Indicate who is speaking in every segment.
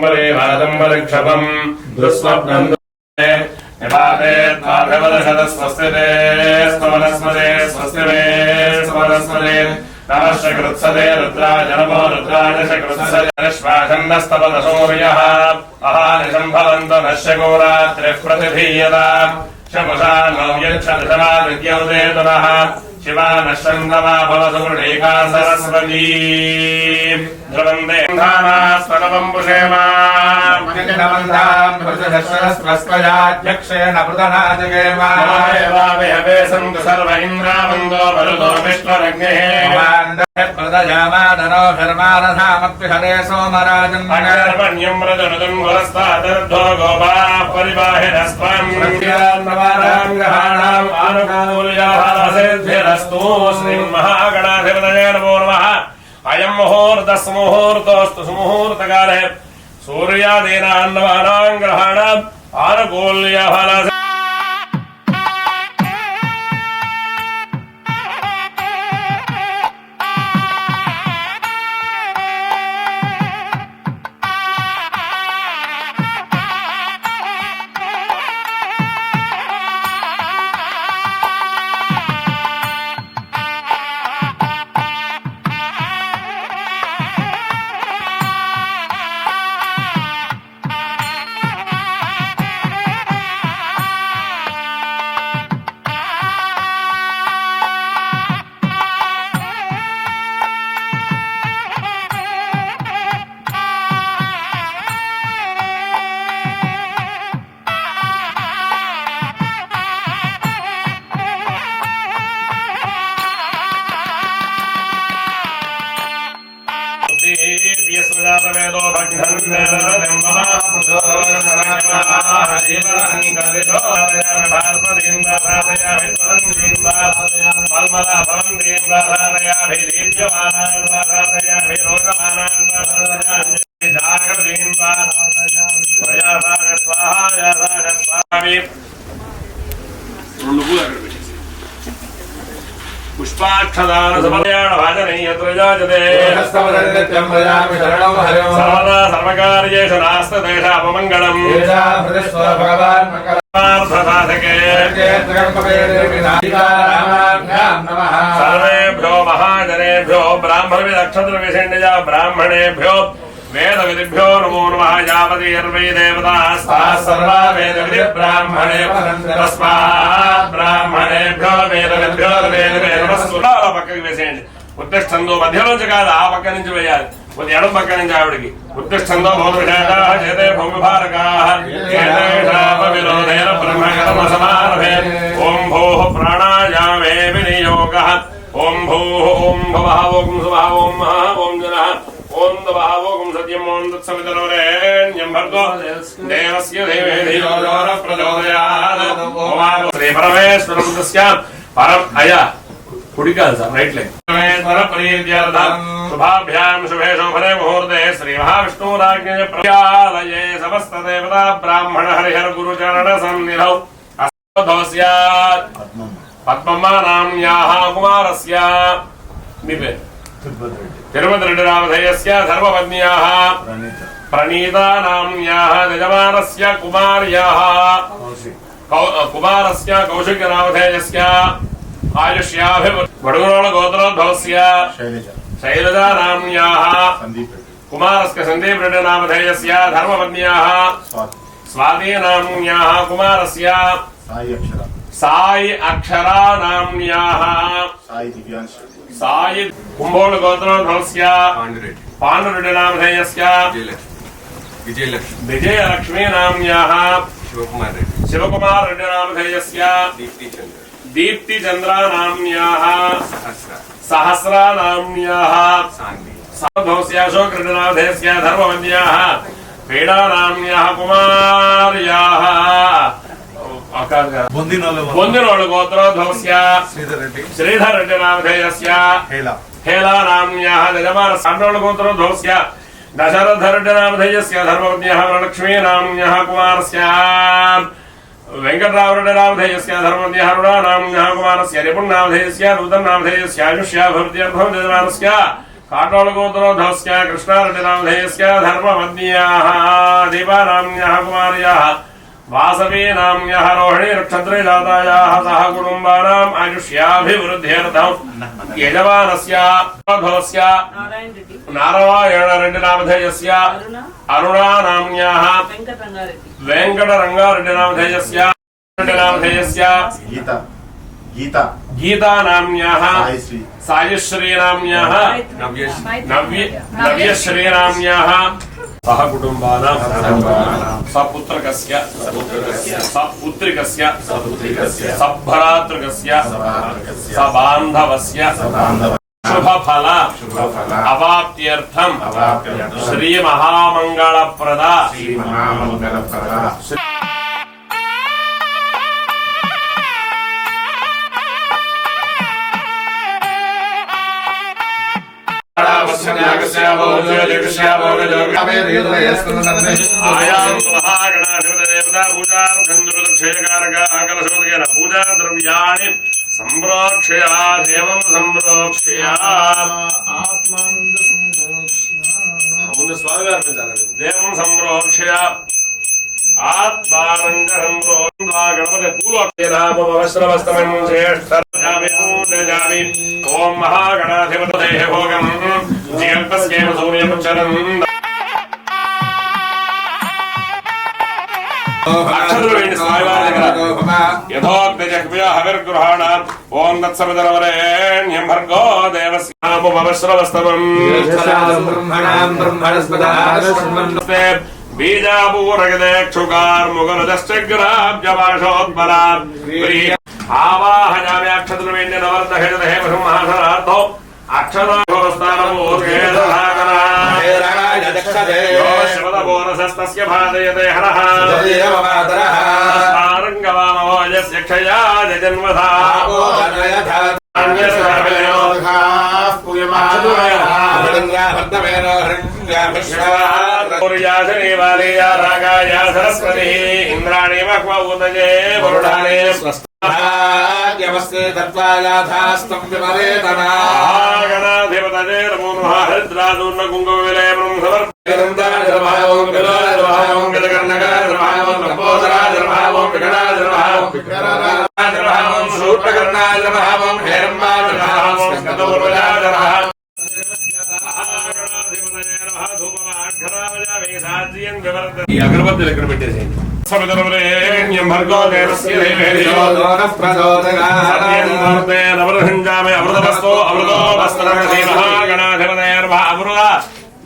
Speaker 1: कादम्बरी वादम्बरिक्षपम् दुःस्वप्नम् निपातेत्वाभिवदशतस्वस्तिते स्वनस्मते स्वस्तिवे स्वनस्मते नमश्चकृत्सते रुद्राय नमो रुद्राय चकृत्सते श्वासन्नस्तपदसूर्यः अहानिशम् भवन्तो नश्य गोरात्रिः प्रतिधीयता शपुषा नो यच्छदशमादित्यौदेतुनः शिवा नश्चन्द्रमा भवसुमृढीका सरस्वती ध्रुवन्दे धानास्वनवम् पुषेमा
Speaker 2: स्वस्वजाध्यक्षेण पृतनाजगेम
Speaker 1: एवावयवे सन्तु सर्व इन्द्रावन्दो मरुतो विश्वरग्नेः
Speaker 2: प्रदजामादनो शर्मारथामप्यहरे सोमराजन्मण्यम्
Speaker 1: रजनुदम् पुरस्तादर्धो गोपाः परिबाहिरस्त्वम् ग्रहाणाम् आनुकूल्यासेभ्यरस्तु श्रीमहागणाधिपतये नमो नमः अयम् मुहूर्तस्य मुहूर्तोऽस्तु सुमुहूर्तकाले सूर्यादीनाम् नवानाम् ग्रहाणाम् आनुकूल्यफलस्य यस्वजातवेदो भग्नन्नरं पुष्पाक्षदान समर्पयाण भाजने यत्र जायते
Speaker 2: हस्तवदन्त्यं भजामि शरणं हरिं
Speaker 1: सर्वदा सर्वकार्येषु नास्ति तेषाममङ्गलम्
Speaker 2: एषा प्रतिष्ठा भगवान्
Speaker 1: मङ्गलार्थसाधके
Speaker 2: नमः
Speaker 1: सर्वेभ्यो महाजनेभ्यो ब्राह्मणविदक्षत्रविषण्डजा ब्राह्मणेभ्यो वेदविधिभ्यो नमो नमः यावतीर्वै देवतास्ताः सर्वा वेदविधि ब्राह्मणे तस्मात् ब्राह्मणेभ्यो वेदविभ्यो नमः పక్కకి వేసేయండి ఉత్తిష్టందో మధ్యలోంచి కాదు ఆ పక్క నుంచి వేయాలి కొద్ది ఎడం పక్క నుంచి ఆవిడికి ఉత్తిష్టందో భూమిషాకాః చేతే భూమిభారకాః ఏతేషామ విరోధేన బ్రహ్మకర్మ సమారభే ఓం భూః ప్రాణాయామే వినియోగః ఓం భూః ఓం భవః ఓం సువః ఓం మహః ఓం జనః ఓం తవః ఓం సత్యం ఓం తత్సవితుర్వరేణ్యం భర్గో దేవస్య ధీమహి ధియో యో నః ప్రచోదయాత్ ఓం శ్రీ పరమేశ్వరం తస్య పరం అయ కుడి కాదు సార్ రైట్ లైన్ పరమేశ్వర ప్రీత్యర్థం శుభాభ్యాం శుభే శోభనే ముహూర్తే శ్రీ మహావిష్ణురాజ్ఞ ప్రత్యాలయే సమస్త దేవతా బ్రాహ్మణ హరిహర గురు చరణ సన్నిధౌ అస్మదోస్యాత్ పద్మమ్మ నామ్యాః కుమారస్య మీ పేరు తిరుపతిరెడ్డి రామధేయస్య ధర్మపత్న్యాః ప్రణీతా నామ్యాః యజమానస్య కుమార్యాః కుమారస్య కౌశిక రామధేయస్య ఆయుష్యాభివడుగురోళ గోత్రోద్భవస్య శైలజా నామ్యాః కుమారస్య సందీప్ రెడ్డి నామధేయస్య ధర్మపత్న్యాః స్వాతి నామ్యాః కుమారస్య సాయి అక్షరా నామ్యాః సాయి కుంభోళ గోత్రోద్భవస్య పాండురెడ్డి నామధేయస్య విజయలక్ష్మీ నామ్యాః శివకుమార్ రెడ్డి నామధేయస్య దీప్తి చంద్ర నామ్యాః సహస్రా నామ్యాః సాధోస్య అశోక్ రెడ్డి నామధేయస్య ధర్మపత్న్యాః పీడా నామ్యాః కుమార్యాః బొందినోళ్ళు గోత్రోద్భవస్య శ్రీధర్ రెడ్డి నామధేయస్య హేలా నామ్యాః యజమాన సాండ్రోళ్ళ గోత్రోద్భవస్య దశరథ రెడ్డి నామధేయస్య ధర్మపత్న్యాః వరలక్ష్మీ నామ్యాః కుమారస్య వెంకటరామరెడ్డి నామధేయస్య ధర్మపత్న్యాః అరుణా నామ్యాః కుమారస్య రిపుణ్ నామధేయస్య నూతన్ నామధేయస్య ఆయుష్యాభివృద్ధ్యర్థం యజమానస్య काटोलगोत्रोद्धवस्य कृष्णारेड्डिनामधेयस्य धर्मपत्न्याः दीपानाम्न्याः कुमार्याः वासवी नाम्न्याः रोहिणी नक्षत्रे जातायाः सह कुटुम्बानाम् आयुष्याभिवृद्ध्यर्थं यजमानस्य उद्धवस्य नारायणरेड्डिनामधेयस्य अरुणा नाम्न्याः वेङ्कटरङ्गारेड्डिनामधेयस्य गीता नाम्न्याः सायुश्री नाम्न्याः नव्यश्री नाम्न्याः सह कुटुम्बानां सपुत्रकस्य सपुत्रिकस्य सभ्रातृकस्य सबान्धवस्य शुभफल अवाप्त्यर्थं श्री महामंगलप्रदा पूजा द्रव्याणि संप्रोक्ष्या देवं संप्रोक्ष्या ముందు స్వామి గారు దేవం సంప్రోక్ష్య ఆత్మానంద సంప్రోక్ష్య గణపతి పూర్వస్త్రవస్త్రం శ్రేష్ఠామి ఓం మహాగణాధిపతే భోగం జీవస్యేవ సూర్యముచ్చరం యథోక్తజహ్వ్యాహవిర్గృహాణ ఓం తత్సవితరవరేణ్యం భర్గో దేవస్యాముపవస్రవస్తమం బీజాపూరగదేక్షుకార్ముగలదశ్చగ్రాబ్జవాషోద్బలాత్ ఆవాహయామి అక్షతృవేణ్య నవర్ధహేదహే మహుమహాసనార్థో అక్షరాఘోరస్థానమూర్ఘేదహాగణాశివదబోరసస్తస్య భాదయతే హరః తస్మారంగవామవోజస్య క్షయా జన్మధా సరస్వతి ఇంద్రాణి మహ్వూతజే వరుణానే
Speaker 2: భాగ్యమస్తే తత్వాయాథాస్తం విపరేతనా
Speaker 1: గణాధిపతజే నమో నమః హరిద్రాదూర్ణ కుంకుమ విలేపనం
Speaker 2: సమర్పయామి విలోలర్భావం గజకర్ణకార్భావం లంబోదరాజర్భావం వికటాజర్భావం విక్రరాజర్భావం శూర్పకర్ణాజర్భావం హేరంబాజర్భావం స్కందపూర్వజాజర్భావం
Speaker 1: ఈ అగరబత్తులు ఎక్కడ పెట్టేసేయండి సమితరవరేణ్యం భర్గో దేవస్య నవరహింజామి అమృతవస్తో అమృతో వస్త్రమసి మహాగణాధిపతేర్భా అమృత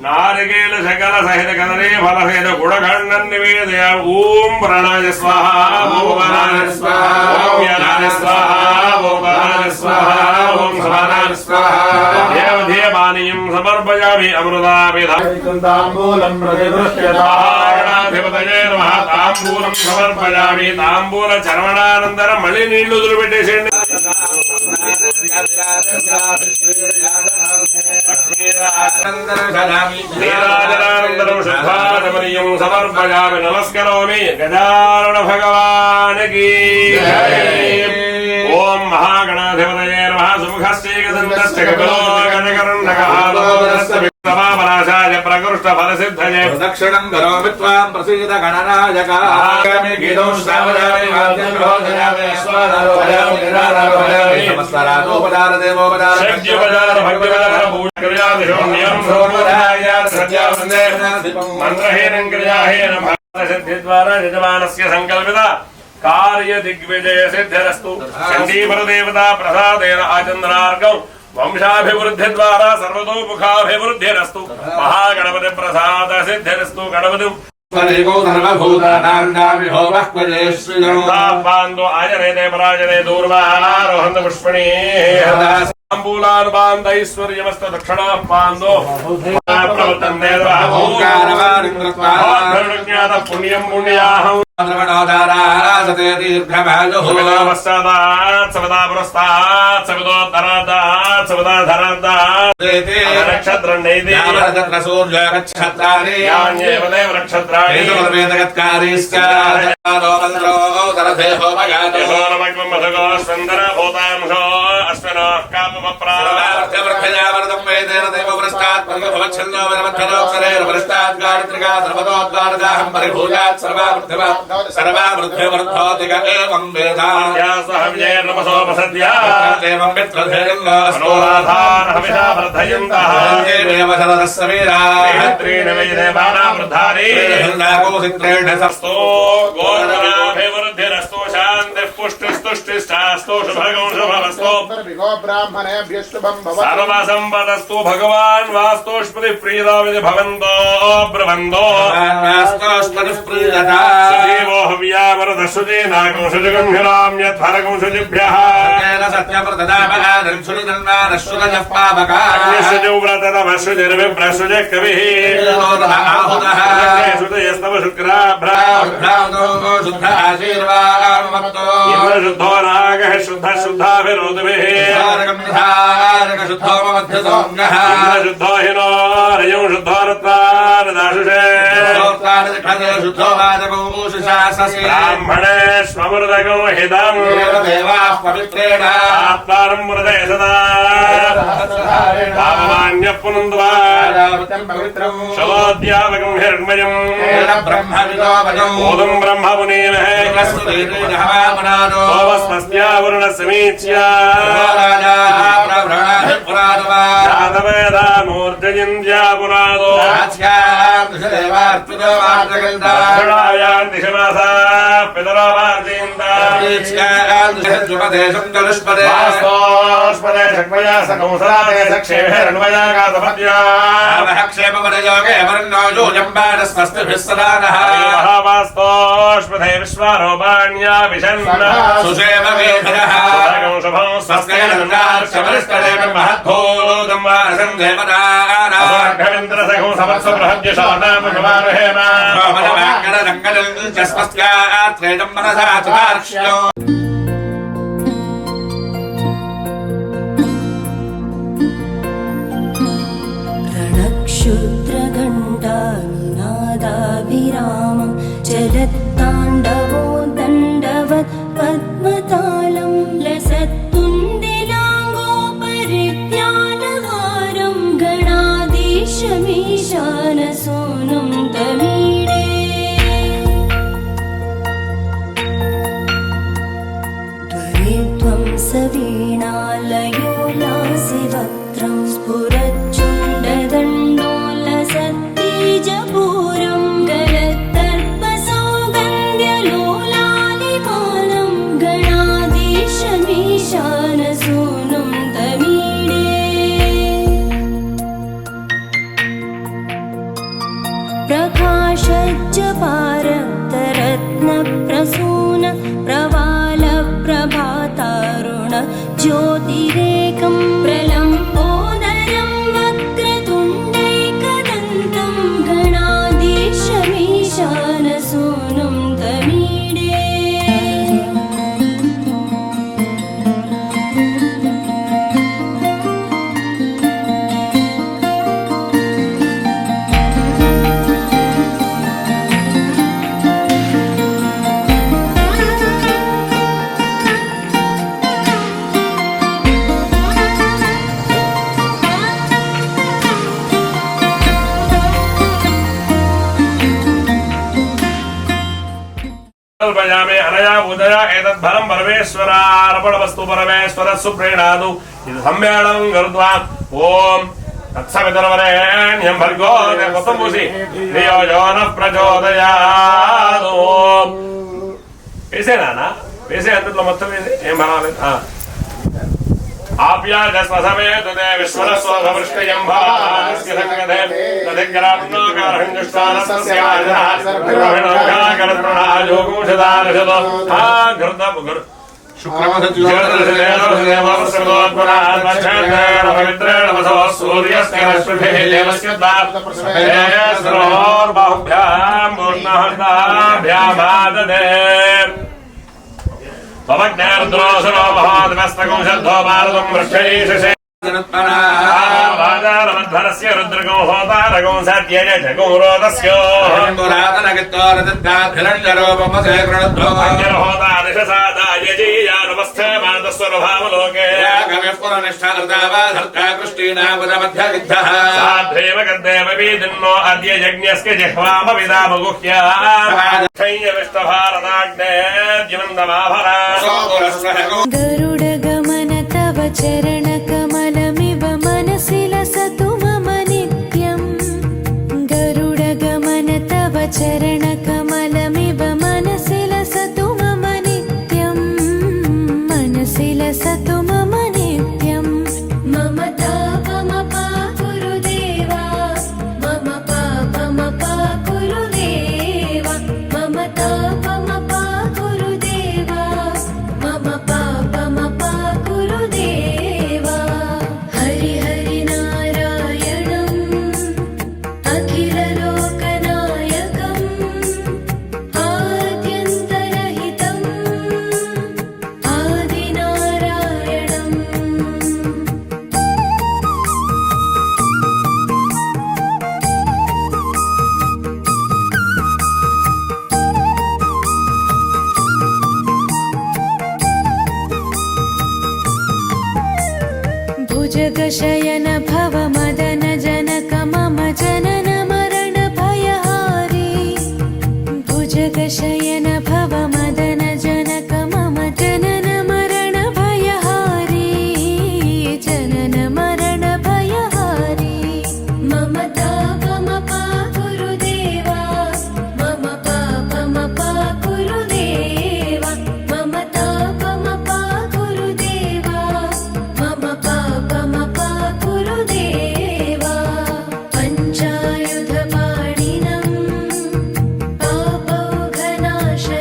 Speaker 1: నారికేళ శకల సహిత కదరే ఫలసహిత గుణఖండం నివేదయ ఓం ప్రాణాయ స్వాహ ఓం ప్రాణాయ స్వాహ ఓం యనాయ స్వాహ ఓం ప్రాణాయ స్వాహ ఓం సమానాయ స్వాహ దేవదేవానియం సమర్పయామి అమృతాభిధాంబూలం ప్రతిగృహ్యతాధిపతయే నమః తాంబూలం సమర్పయామి తాంబూల చర్వణానంతరం మళ్ళీ నీళ్లు వదిలిపెట్టేసేయండి నీరాజనానందరం శుద్ధాచమనీయం సమర్పయామి నమస్కరోమి గజానన భగవానికి ఓం మహాగణాధిపతయే నమః సుముఖశ్చైకదంతశ్చ కపిలో గజకర్ణకహాలోదరస్య విక్రమాపనాశాయ ప్రకృష్ట ఫలసిద్ధయే
Speaker 2: ప్రదక్షిణం కరోమి త్వాం ప్రసీద గణనాయకామి గీతం శ్రావయామి వాద్యం ప్రబోధయామి అశ్వారోహయామి నిరారోహయామి నమస్కారాదోపచార దేవోపచార
Speaker 1: శక్త్యోపచార భక్తిపచార పూజ క్రియాదిశోన్యం సోమోదాయ సత్యా వందే మంత్రహీనం క్రియాహీనం సిద్ధి ద్వారా యజమానస్య సంకల్పిత కార్య దిగ్విజయ సిద్ధిరస్తు చండీపర దేవతా ప్రసాదేన ఆచంద్రార్గం వంశాభివృద్ధి ద్వారా సర్వతోముఖాభివృద్ధిరస్తు మహాగణపతి ప్రసాద సిద్ధిరస్తు గణపతి పాందో ఆజనేతే పరాజనే దూర్వారోహంత పుష్పణీ తాంబూలానుబాంధైశ్వర్యమస్త దక్షిణ పాందో పుణ్యం పుణ్యాహం నక్షత్రం
Speaker 2: तस्मात् परिभवच्छन्दो वरमध्यलोक्षरेर्वरिष्ठात् गायत्रिका सर्वतोद्गारदाहं परिभूयात् सर्वावृद्धिवर्धोतिक एवं वेदा एवं
Speaker 1: मनोराधानहविषा वर्धयन्तः
Speaker 2: देव शरदस्य वीराः
Speaker 1: त्रीणि वै देवानां वृद्धानि
Speaker 2: नागोसित्रेण
Speaker 1: स्तो गोधनाभिवृद्धिरस्तो शान्तिः पुष्टिस्तुष्टिश्चास्तो शुभगं शुभमस्तो सर्वसम्पदस्तु भगवान् वास्तोष्पतिः प्रीदाविति भवन्तो ब्रवन्तो सजीवो हव्यावरदः शुचि नागं शुचिगं हिराम्यत्फलगं शुचिभ्यः शुचिव्रततमशुचिर्विप्रशुचिः कविः शुचयस्तव शुक्राभ्रा शुद्धो नागः शुद्धः शुद्धाभिरोधिभिः शुद्धो हिनो रजो शुद्धो रत्नारदाशुषे ब्राह्मणे स्वमृदगो हितम् आत्मानं मृदे सदा पापमान्यः पुनन्द्वा शलोद्यावकं हिरण्मयम् ओदं ब्रह्म मुनीमहे सोमस्मस्यावरुणसमीच्या जातवेदामूर्जयन्त्या पुरादो दिशमासा पितरो वार्जयन्तास्पदे शक्मया सकंसरादे सक्षेभिरण्वया गातपद्या
Speaker 2: क्षेमपदयोगे वर्णोजोजम्बाडस्मस्तिभिः सदा नः
Speaker 1: महावास्तोष्पदे विश्वारोपाण्या विशन्न
Speaker 2: सुषेम वेधनः
Speaker 1: शुभं
Speaker 2: स्वस्तेन महद्भूतं वासं
Speaker 1: देवताराघवेन्द्रसखं समत्सबृहद्यशो नाम कुमारहेम
Speaker 2: देवतारङ्गलं च स्वस्त्यात्रेदं मनसा चतार्क्ष्यो
Speaker 3: रणक्षुद्रघण्टानिनादाभिरामं चलत्ताण्डवो दण्डवत् पद्मतालं लसत्तुण्डिलाङ्गोपरिज्ञानहारं गणाधीशमीशानसूनुं तमीडे त्वरित्वं सवीणालयो लासिवक्त्रं स्फुरच्चुण्डदण्डोलसत्तेजपूरं गलत्तर्पसौगन्ध्यलोलालिपालं गणाधीशमीशानसूनुं तमीडे प्रकाशज्ज पारक्तरत्नप्रसून प्रवालप्रभातारुण ज्योतिरेकं प्रलम्बोदरं वक्रतुण्डैकदन्तं गणाधीशमीशानसूनुं तमीडे
Speaker 1: कल्पयामि अनया उदया एतद्फलं परमेश्वरार्पणमस्तु परमेश्वरः सुप्रीणातु इति सम्मेलनं कृत्वा ॐ तत्सवितुर्वरेण्यं भर्गो देवतं पूसि धियो यो नः प्रचोदयात् ॐ వేసేనా వేసే అందులో మొత్తం వేసి ఏం పర్వాలేదు आप्याजस्वसमेतुते विश्वरस्वभवृष्टयं भास्स्य संगते तदिग्राम्नोकारहञ्जुष्टानस्याजनाकरत्रुणाजोगुंशदानशतो घृतमुगुर शुक्रमधुज्योतिर्षदेन पवित्रेण वसो सूर्यस्य रश्मिभिः देवस्य बाहुभ्यां पूर्णहस्ताभ्यामाददे त्वमज्ञार्द्रोषणो महाद्वस्तकं शब्दो भारतं वृक्षैषसे वादारमध्वरस्य रुद्रगो होतारगो सत्यजगो रोदस्य अंजरहोतादिशसादाय जीयानवस्थे मानस्वरभावलोके साध्वेव गद्देव वीदिन्नो अद्य यज्ञस्य जिह्वामविदामगुह्या विष्टभारताग्नेद्यमन्दमाभरा
Speaker 3: गरुडगमन तव चरणकमलमिव मनसि लसतु मम नित्यम् गरुडगमन तव चरणकमलमिव मनसि लसतु मम नित्यम् मनसि लसतु मम नित्यम् मम तापमपा गुरुदेवा मम पापमपा गुरुदेवा मम तापमपा गुरुदेवा मम पापमपा गुरुदेवा हरि हरि नारायणम् अखिललोकनायकम् आद्यन्तरहितम् आदिनारायणम् भुजगशयन भव मदन जनक मम जनन मरण भयहारी भुजगशयन भव मदन जनक मम जनन मरण भयहारी जनन मरण भयहारी मम तापमपा गुरुदेवा मम पापमपा गुरुदेवा मम तापमपा गुरुदेवा मम पापमपा गुरुदेवा पञ्चायुधपाणिनम् पापौघनाशनम्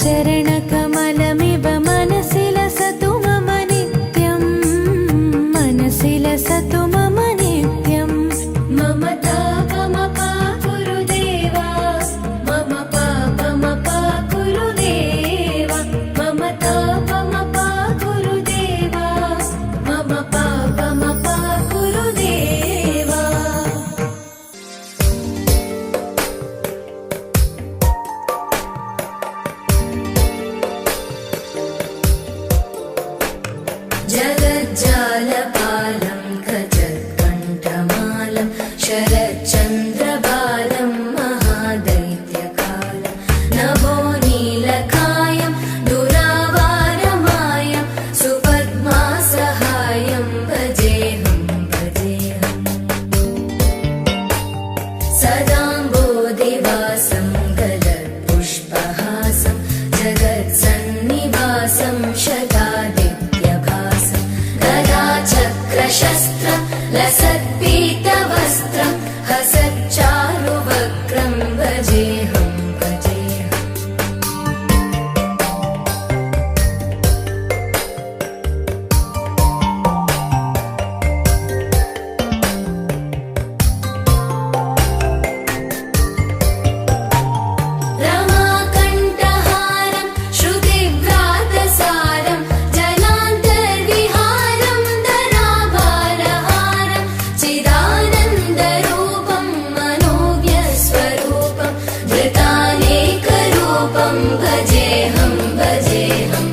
Speaker 3: चरणकमलमिव मनसि लसतु मम नित्यं मनसि लसतु मम नित्यं मम तापमपा गुरुदेवा मम पापमपा गुरुदेवा मम तापमपा गुरुदेवा मम पापमपा गुरुदेवा जगज्जालपालं गजत्कण्ठमालं शरच्चन्द्रबालं महादैत्यकालं नभो नीलकायं दुरावारमायं सुपद्मासहायं भजेऽहं भजेऽहम् सदाम्बोधिवासं गलत्पुष्पहासं जगत्सन्निवासं शतादित्यभासं गदाचक्रशस्त्रं लसत्पीतवस्त्रं हसच्चारुवक्त्रं भजेऽहं भजेऽहम् रमाकण्ठहारं श्रुतिव्रातसारं जलान्तर्विहारं धराभारहारं चिदानन्दरूपं मनोज्ञस्वरूपं धृतानेकरूपं भजेऽहं भजेऽहम्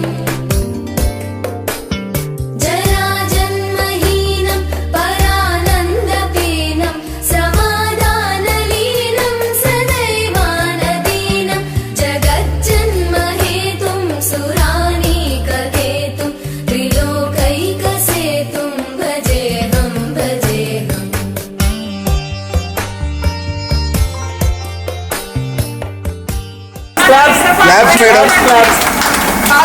Speaker 3: जराजन्महीनं परानन्दपीनं समाधानलीनं सदैवानदीनं जगज्जन्महेतुं सुरानीककेतुं त्रिलोकैकसेतुं भजेऽहं भजेऽहम्
Speaker 4: Claps, madam.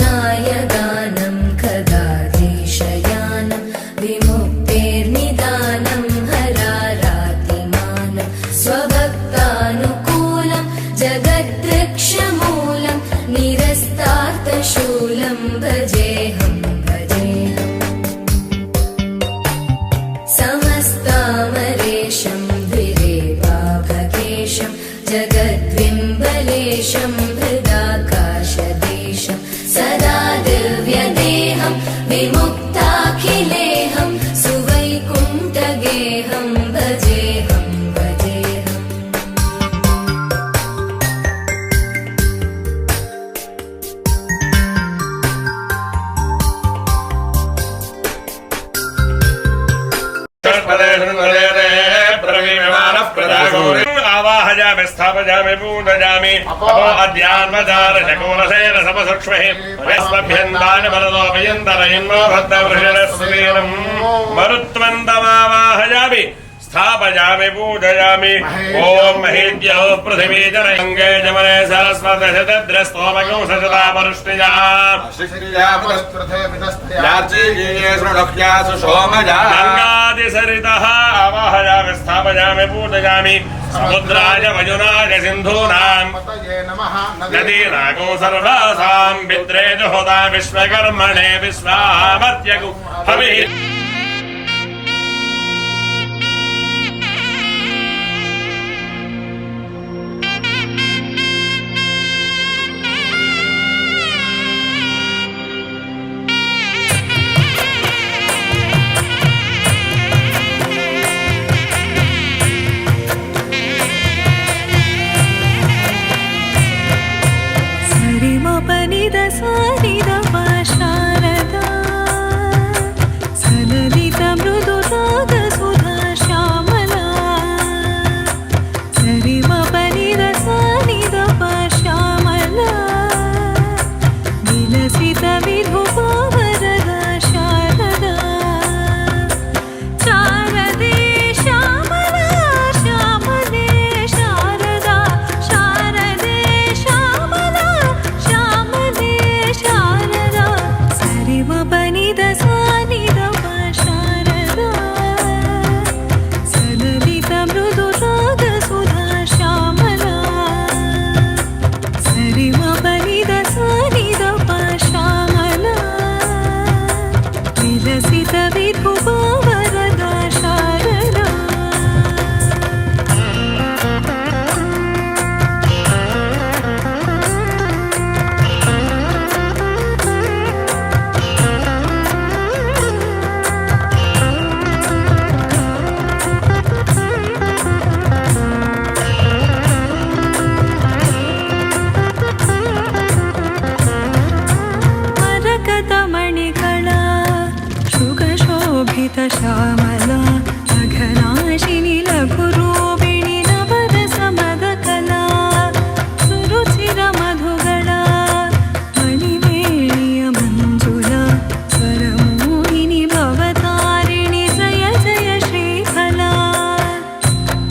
Speaker 3: कृताम्नायगानं खगाधीशयानं विमुक्तेर्निदानं हरारातिमानं स्वभक्तानुकूलं जगद्वृक्षमूलं निरस्तार्थशूलं भजेऽहं भजेऽहम् समस्तामरेशं द्विरेवाभकेशं जगद्विम्बलेशं हृदाकाशदेशं सदा दिव्यदेहं विमुक्ताखिलेहं सुवैकुण्ठगेहं भजेऽहं भजेऽहम्
Speaker 1: आवाहयामि स्थापयामि पूजयामि अपो अद्यान्वचारशकोलशेन समसुक्ष्मः वयस्मभ्यन्तानि वरदोपयन्तरयन्नो भद्रवृषरस्वीरम् मरुत्वन्तमावाहयामि स्थापयामि पूजयामि ॐ महेद्यो पृथिवी जनयङ्गे जमने सरस्वती शतद्रस्तोमकंसशतापरुष्टिजा गङ्गादिसरितः आवाहयामि स्थापयामि पूजयामि समुद्राय वयुनाय सिन्धूनां नदीनागो सर्वासां विद्रे जुहोता विश्वकर्मणे विश्वामर्त्यगु हविः
Speaker 3: शारदा सललित मृदु राग सुधा श्यामला सरिम पनिद सानिद श्यामला विलसित विधुप वरदा शारदा शारदे श्यामला श्यामले शारदा शारदे श्यामला श्यामला अघनाशिनि लघुरूपिणि नवरसमदकला सुरुचिरमधुगला मणिमेणिय मञ्जुला स्वरमोहिनि भवतारिणि जय जय श्रीफला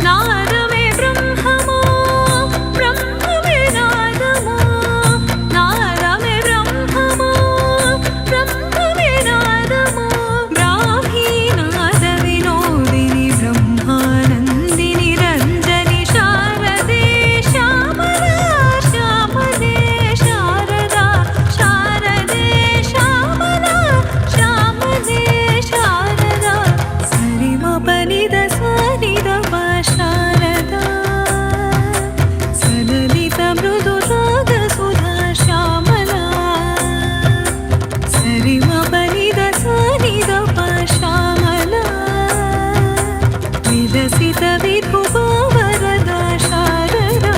Speaker 3: नादमे ब्रह्ममो ब्रह्ममे नादमो नादमे ब्रह्ममो ब्रह्ममे नादमो ब्राह्मी नाद विनोदिनि ब्रह्मानन्दिनि रञ्जनि शारदे श्यामला श्यामले शारदा शारदे श्यामला श्यामले शारदा सरिमपनिद सनिदप शारदा सललित मृदु राग सुधा श्यामला सरिमपनिद सनिदप श्यामला विलसित विभुवा वरदा शारदा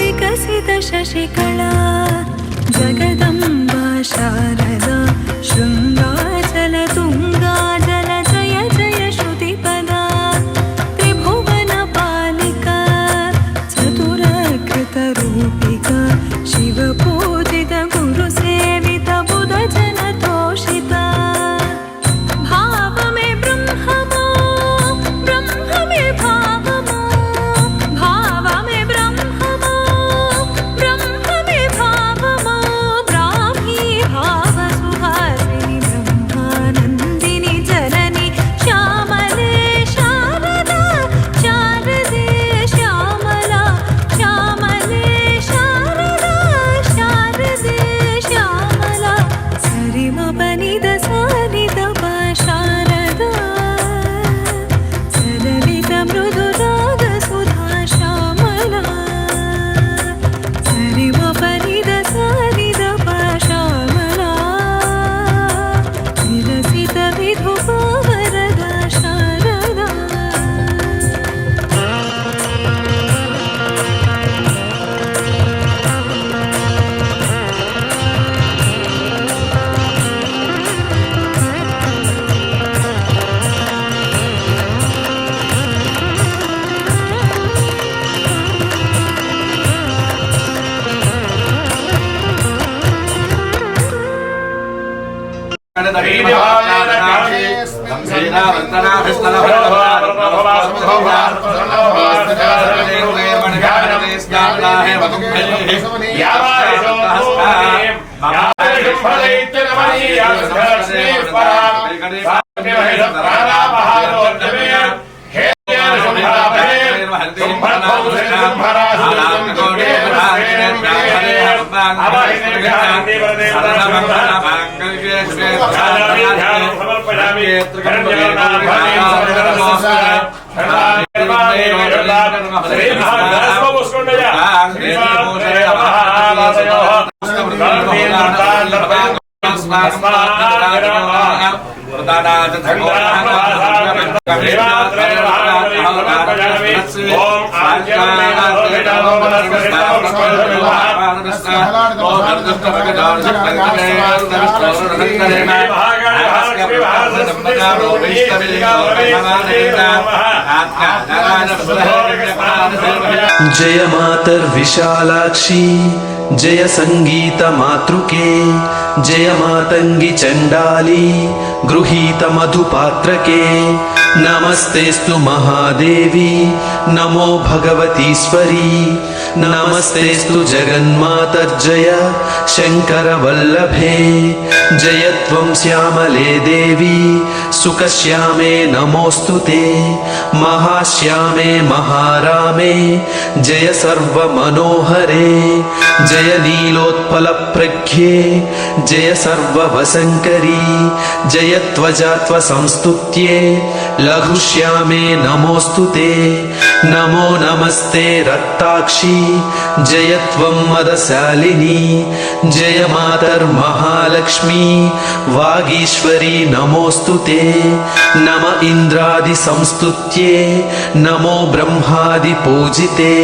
Speaker 3: विकसित शशिकला जगदम्बा शारदा शृङ्गाचल तुङ्गाजल जय जय श्रुतिपदा त्रिभुवनपालिका चतुरकृतरूपिका शिवपूजित गुरुसेवित बुधजनतोषिता भावमे ब्रह्ममो ब्रह्ममे भावमो भावमे ब्रह्ममो ब्रह्ममे भावमो ब्राह्मी भावसुहासिनि ब्रह्मानन्दिनि जननि श्यामले शारदा शारदे श्यामला श्यामले शारदा शारदे श्यामला सरिमपनिद सनिदप शारदा सललित मृदु राग सुधा श्यामला सरिमपनिद सनिदप श्यामला विलसित विभुवा वरदा शारदा
Speaker 4: जय मातर्विशालाक्षी जय संगीत मातृके जय मातंगी चंडाली गृहीत मधुपात्रके नमस्तेस्तु महादेवी नमो भगवतीश्वरी नमस्तेस्तु जगन्मातर्जय शंकर वल्लभे जय त्वं श्यामले देवी सुखश्यामे नमोस्तुते महाश्यामे महारामे जय सर्वमनोहरे जय नीलोत्पल प्रज्ञे जय सर्ववसंकरी जय जयत्वजात्वसंस्तुत्ये लघुश्यामे नमोऽस्तु ते नमो नमस्ते रक्ताक्षी जयत्वं मदशालिनी जय मातर्महालक्ष्मी वागीश्वरी नमोऽस्तु ते नम इन्द्रादिसंस्तुत्ये नमो ब्रह्मादिपूजिते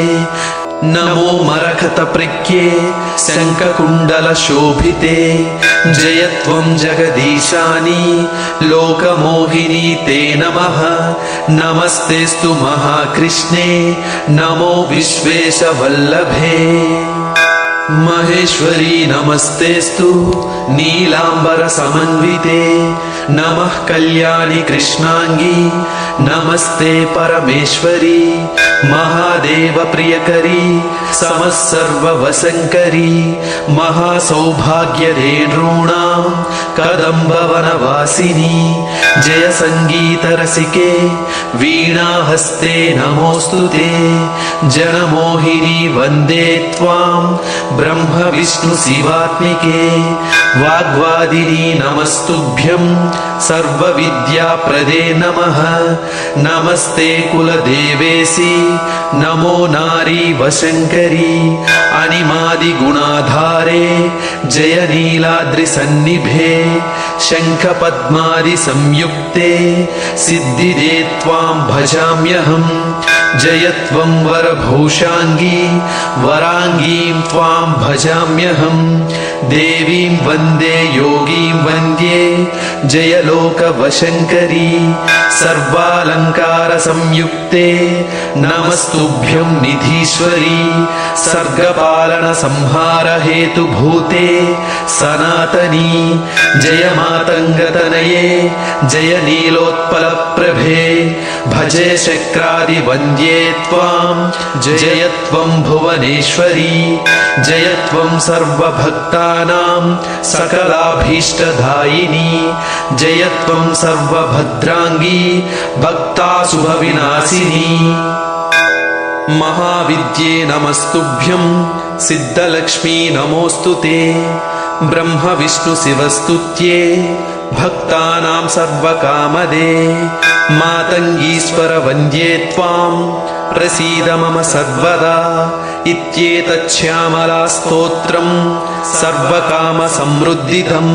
Speaker 4: नमो मरकतप्रिक्ये शङ्खकुण्डलशोभिते जयत्वं जगदीशानी लोकमोहिनी ते नमः नमस्तेस्तु महाकृष्णे नमो विश्वेशवल्लभे महेश्वरी नमस्तेस्तु नीलाम्बरसमन्विते नमः कल्याणि कृष्णांगी नमस्ते परमेश्वरी महादेव प्रियकरी समः सर्ववशङ्करी महासौभाग्यदे नृणां कदम्बवनवासिनी जय संगीतरसिके वीणाहस्ते नमोऽस्तु ते जनमोहिनी वन्दे त्वां ब्रह्म विष्णु शिवात्मिके वाग्वादिनी नमस्तुभ्यं सर्वविद्याप्रदे नमः नमस्ते कुलदेवेसि नमो नारी वशङ्करी अनिमादिगुणाधारे जय नीलाद्रिसन्निभे शङ्खपद्मादि संयुक्ते सिद्धिदे त्वां भजाम्यहम् जयत्वं वरभूषाङ्गी वराङ्गीं त्वां भजाम्यहम् देवीं वन्दे योगीं वन्द्ये जयलोकवशङ्करी सर्वालङ्कारसंयुक्ते नमस्तुभ्यं निधीश्वरी सर्गपालनसंहारहेतुभूते सनातनी जय मातङ्गतनये जय नीलोत्पलप्रभे भजे शक्रादिवन्द्ये त्वां जयत्वं भुवनेश्वरी जयत्वं सर्वभक्तानां सकलाभीष्टदायिनी जयत्वं सर्वभद्राङ्गी भक्ताशुभविनाशिनी महाविद्ये नमस्तुभ्यं सिद्धलक्ष्मी नमोऽस्तु ते ब्रह्म विष्णु शिवस्तुत्ये भक्तानां सर्वकामदे मातङ्गीश्वर वन्द्ये त्वां प्रसीद मम सर्वदा इत्येतच्छ्यामला स्तोत्रं सर्वकामसमृद्धिदं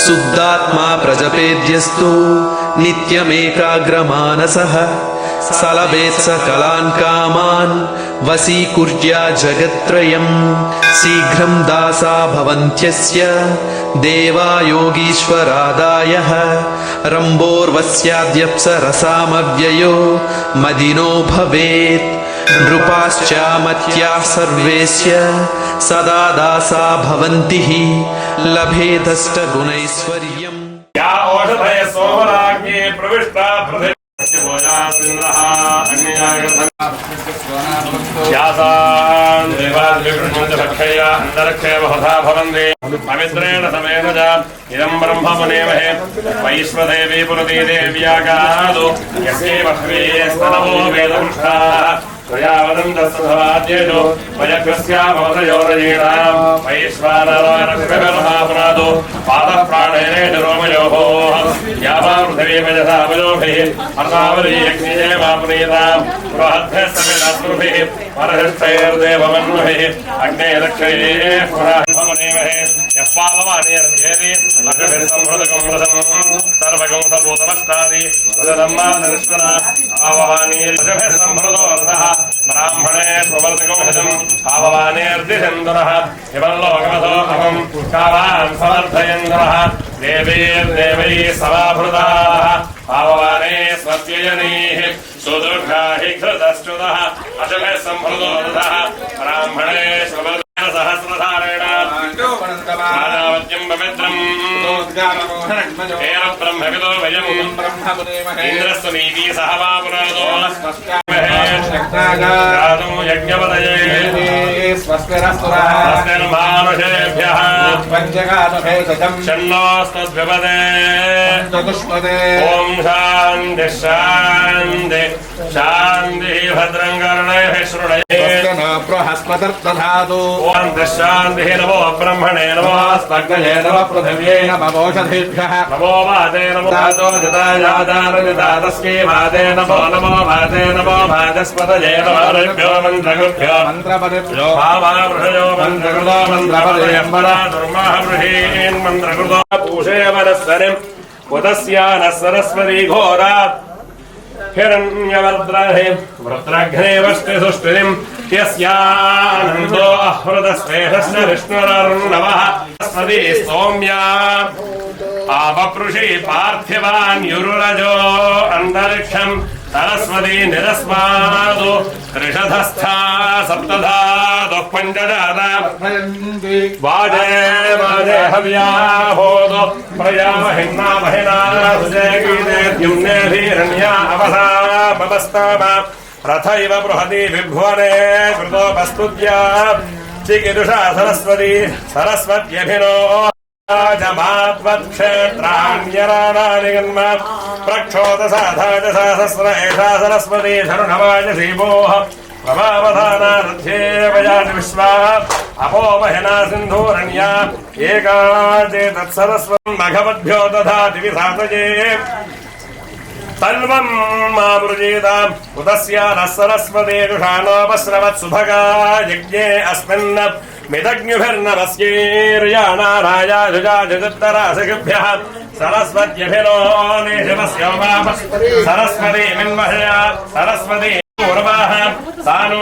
Speaker 4: शुद्धात्मा प्रजपेद्यस्तु नित्यमेकाग्रमानसः सलभेत् सकलान् कामान् वसीकुर्या जगत्त्रयम् शीघ्रं दासा भवन्त्यस्य देवा योगीश्वरादायः रम्भोर्वस्याद्यप्सरसामव्ययो मदिनो भवेत् नृपाश्चामत्याः सर्वेस्य सदा दासा भवन्ति हि लभेदष्टगुणैश्वर्यम्
Speaker 1: या औषधय सोमराज्ञे प्रविष्टा पृथिवी यासान् देवाद्विष्णुञ्चभक्षया अन्तरिक्षे बहुधा भवन्ति पवित्रेण समेन च इदं ब्रह्म मुनेमहे वैश्वदेवी पुरती देव्यागादो यस्यै बह्वी स्तनवो वेदवृक्षाः त्वया वदन्तस्तवाद्येषु वयकृस्यामोदयोरयीणां वैश्वानरारक्षकर्मापुरादो पादप्राणेन रोमयोः यावा पृथिवी वजसा वयोभिः अर्धावरीयज्ञेवापुनीतां पुरोहद्भ्यः समिदास्रुभिः परहिष्ठैर्देवमन्वभिः अग्ने रक्षैः पुराहमनेमहे यः पावमानेर्ध्येति लक्षभिर्संहृतकं रथं सर्वकं सपूतमस्तादि वददम्मानरिष्वरा पावमानीर्भ्यः संहृतो अर्थः ब्राह्मणे प्रवर्तकं हितं पावमानेर्दिशन्दरः हिमल्लोकमथो अहं कामान् समर्थयन्दरः देवीर्देवैः समाभृताः पावमाने स्वस्यजनैः सुदुर्गा हि घृतश्च्युतः अशुभः संहृतो रथः ब्राह्मणे सहस्रधारेण मानावत्यं पवित्रम् तेन ब्रह्मविदो वयम् इन्द्रस्तु नीति सह वा पुरादो यज्ञपतये स्वस्तिर्मानुषेभ्यः षण्णोस्तद्विपदे ॐ शान्ति शान्ति शान्तिः भद्रं कर्णैः शृणुयात्
Speaker 2: बृहस्पतिर्दधातु
Speaker 1: ओम दशान्तिः नमो ब्रह्मणे नमो
Speaker 2: स्वर्गये नमः पृथिव्यै नमः ओषधेभ्यः
Speaker 1: नमो वादे नमो वादो जतायादारजता तस्मै वादे नमो वादे नमो वादस्पतये नमो ऋभ्यो मन्त्रगुभ्यो
Speaker 2: मन्त्रपदिभ्यो
Speaker 1: भावावृषयो मन्त्रकृतो मन्त्रपदयम्बरा दुर्माहवृषीन् मन्त्रकृतो पूषे वनस्वरिम् उदस्या नः सरस्वती घोरात् हिरण्यवर्द्रहे वृत्रघ्ने वष्टिसुष्टिनिम् यस्यानन्दो अहृतस्वेषस्य विष्णुरर्णवः सरस्वती सौम्या आपपृषि पार्थिवान् युरुरजो अन्तरिक्षम् सरस्वती निरस्मादो त्रिशतस्था सप्तधातुः पञ्चजाता वाजे वाजे हव्या होदो प्रयामहिन्ना महिना सुजयगीते द्युम्नेभिरण्या अवसा पदस्तामा रथैव बृहति विभुवने कृतोपस्तुत्या चिकीर्षा सरस्वती सरस्वत्यभिनो जमात्वत्क्षेत्राण्यराणानि जन्म प्रक्षोदसाधाजसा सहस्र एषा सरस्वती शरणवाजसी भोः प्रभावधानारथ्येवयाति विश्वा अपो महिना सिन्धूरण्या एका चेतत्सरस्वम् मघवद्भ्यो दधाति विधातये तन्वम् मामृजेताम् उदस्या नः सरस्वती जुषाणोपस्रवत् सुभगा यज्ञे अस्मिन् मिदग्निभिर्नमस्येर्याणारायाजुजाजुदुत्तरासखिभ्यः सरस्वत्यभिनो निशिवस्य सरस्वती मिन्महया सरस्वती पूर्वाः सानो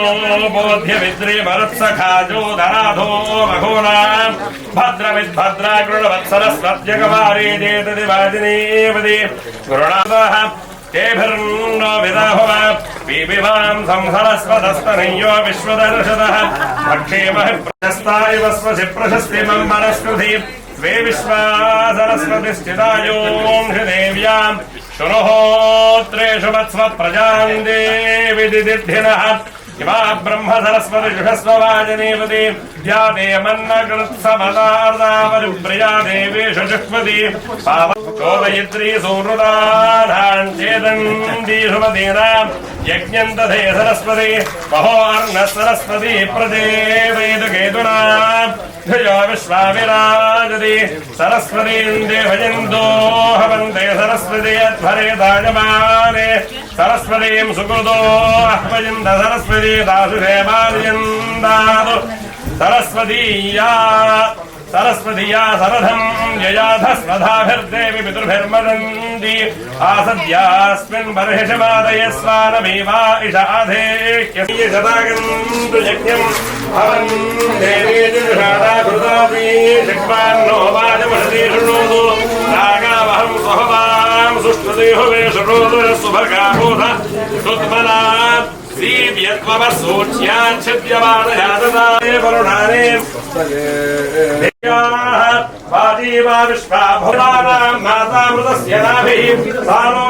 Speaker 1: बोध्य विद्रे मरुत्सखाजोदराधो मघोनाम् भद्रविद्भद्रा गृणवत् सरस्वत्यकवारी जेतदिवादिनीवति गृणातः तेभिर्नो विदाभव पीपिवां संसरस्वतस्तनय्यो विश्वदर्शतः पक्षेमः प्रशस्ता इव स्वसि प्रशस्तिमं वनस्कृति द्वे विश्वा सरस्वतिश्चिदायोंषि देव्याम् शुरुहोत्रेषु वत्स्व प्रजाम् देवि दिदिद्धिनः इमा ब्रह्म सरस्वति जुषस्ववाजनीपति या देमन्नकृत्समदार्दावरिप्रिया देवेषु जुह्वति चोदयित्री सुहृदानाम् चेदन्तीषु मदीनाम् यज्ञम् दधे सरस्वती महोर्नः सरस्वती प्रदेवेदुकेतुना ध्वजो विश्वाविराजति सरस्वतीम् देवयन्तो हवन्ते सरस्वती अध्वरे दाजमाने सरस्वतीम् सुकृतो आह्वयन्त सरस्वती दासुषेमार्यन्दातु सरस्वतीया सरधम् ययाधस्वधाभिर्देवि पितृभिर्मदन्ति आसद्यास्मिन् बर्हिषमादये स्वानमेवा इषाधेक्यशतागन्तु यज्ञम् भवन् देवी जुषादा कृतापि शिक्वान्नो वाजमषति शृणोतु रागावहम् स्वहवाम् सुष्ठुदेहो वे शृणोतु सुभगाभूत सुत्मना श्रीव्यत्ववसूच्याच्छिद्यमानयातदाय वरुणाने वाजीवा विश्वा भुवनानां मातामृतस्य नाभिः सानो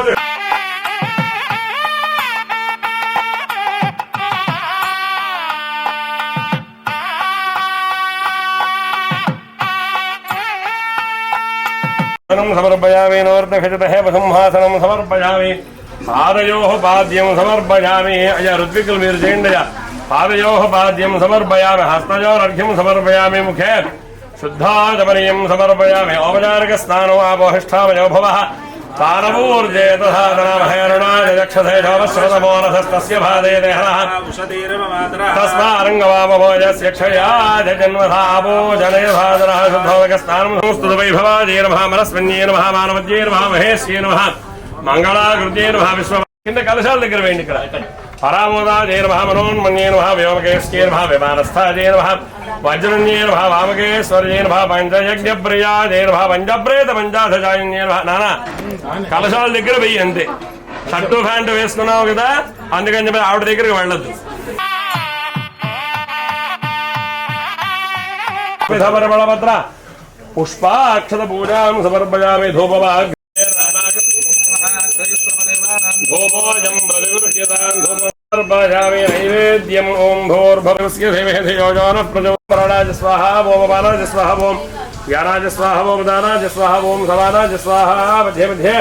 Speaker 1: समर्पयामि नोर्दखितः सिंहासनं समर्पयामि पादयोः पाद्यं समर्पयामि अय ऋत्विकल మీరు చేయండి पादयोः पाद्यं समर्पयामि हस्तयोरर्घ्यं समर्पयामि मुखे शुद्धाचमनीयं समर्पयामि औपचारिक स्नानो आपोहिष्ठामयो भवः तारवूर्जे तथा धनमहेरुणाय चक्षसे शोभश्रतमोरसस्तस्य भादे देहनः तस्मारङ्गवामभोजस्य क्षयाय जन्मधावो जनयभादनः शुद्धोदकस्नानं संस्तुतवैभवाजे नमः मनस्वन्ये नमः मानवज्ये नमः महेश्ये नमः మంగళాకృత్యే నమః విశ్వ కింద కలశాల దగ్గర వేయండి ఇక్కడ పరామోదాజే నమః మనోన్మన్యే నమః వ్యోమకేశ్యే నమః విమానస్థాజే నమః వజ్రన్యే నమః వామకేశ్వర్యే నమః పంచయజ్ఞప్రియాజే నమః పంచప్రేత పంచాధజాయన్యే నమః నానా కలశాల దగ్గర వెయ్యి అంతే షర్టు ప్యాంటు వేసుకున్నావు కదా అందుకని చెప్పి ఆవిడ దగ్గరికి వెళ్ళొద్దు బలభద్ర పుష్పాక్షత పూజాం సమర్పయామి ధూపవాగ్ धूपोऽयं प्रतिगृह्यतां धूपमर्पयामि नैवेद्यम् ॐ भूर्भुवस्य सेवेधियोजनः प्रचोदनाय स्वाहा ॐ अपानाय स्वाहा ॐ ज्ञानाय स्वाहा ॐ दानाय स्वाहा ॐ समानाय स्वाहा मध्ये मध्ये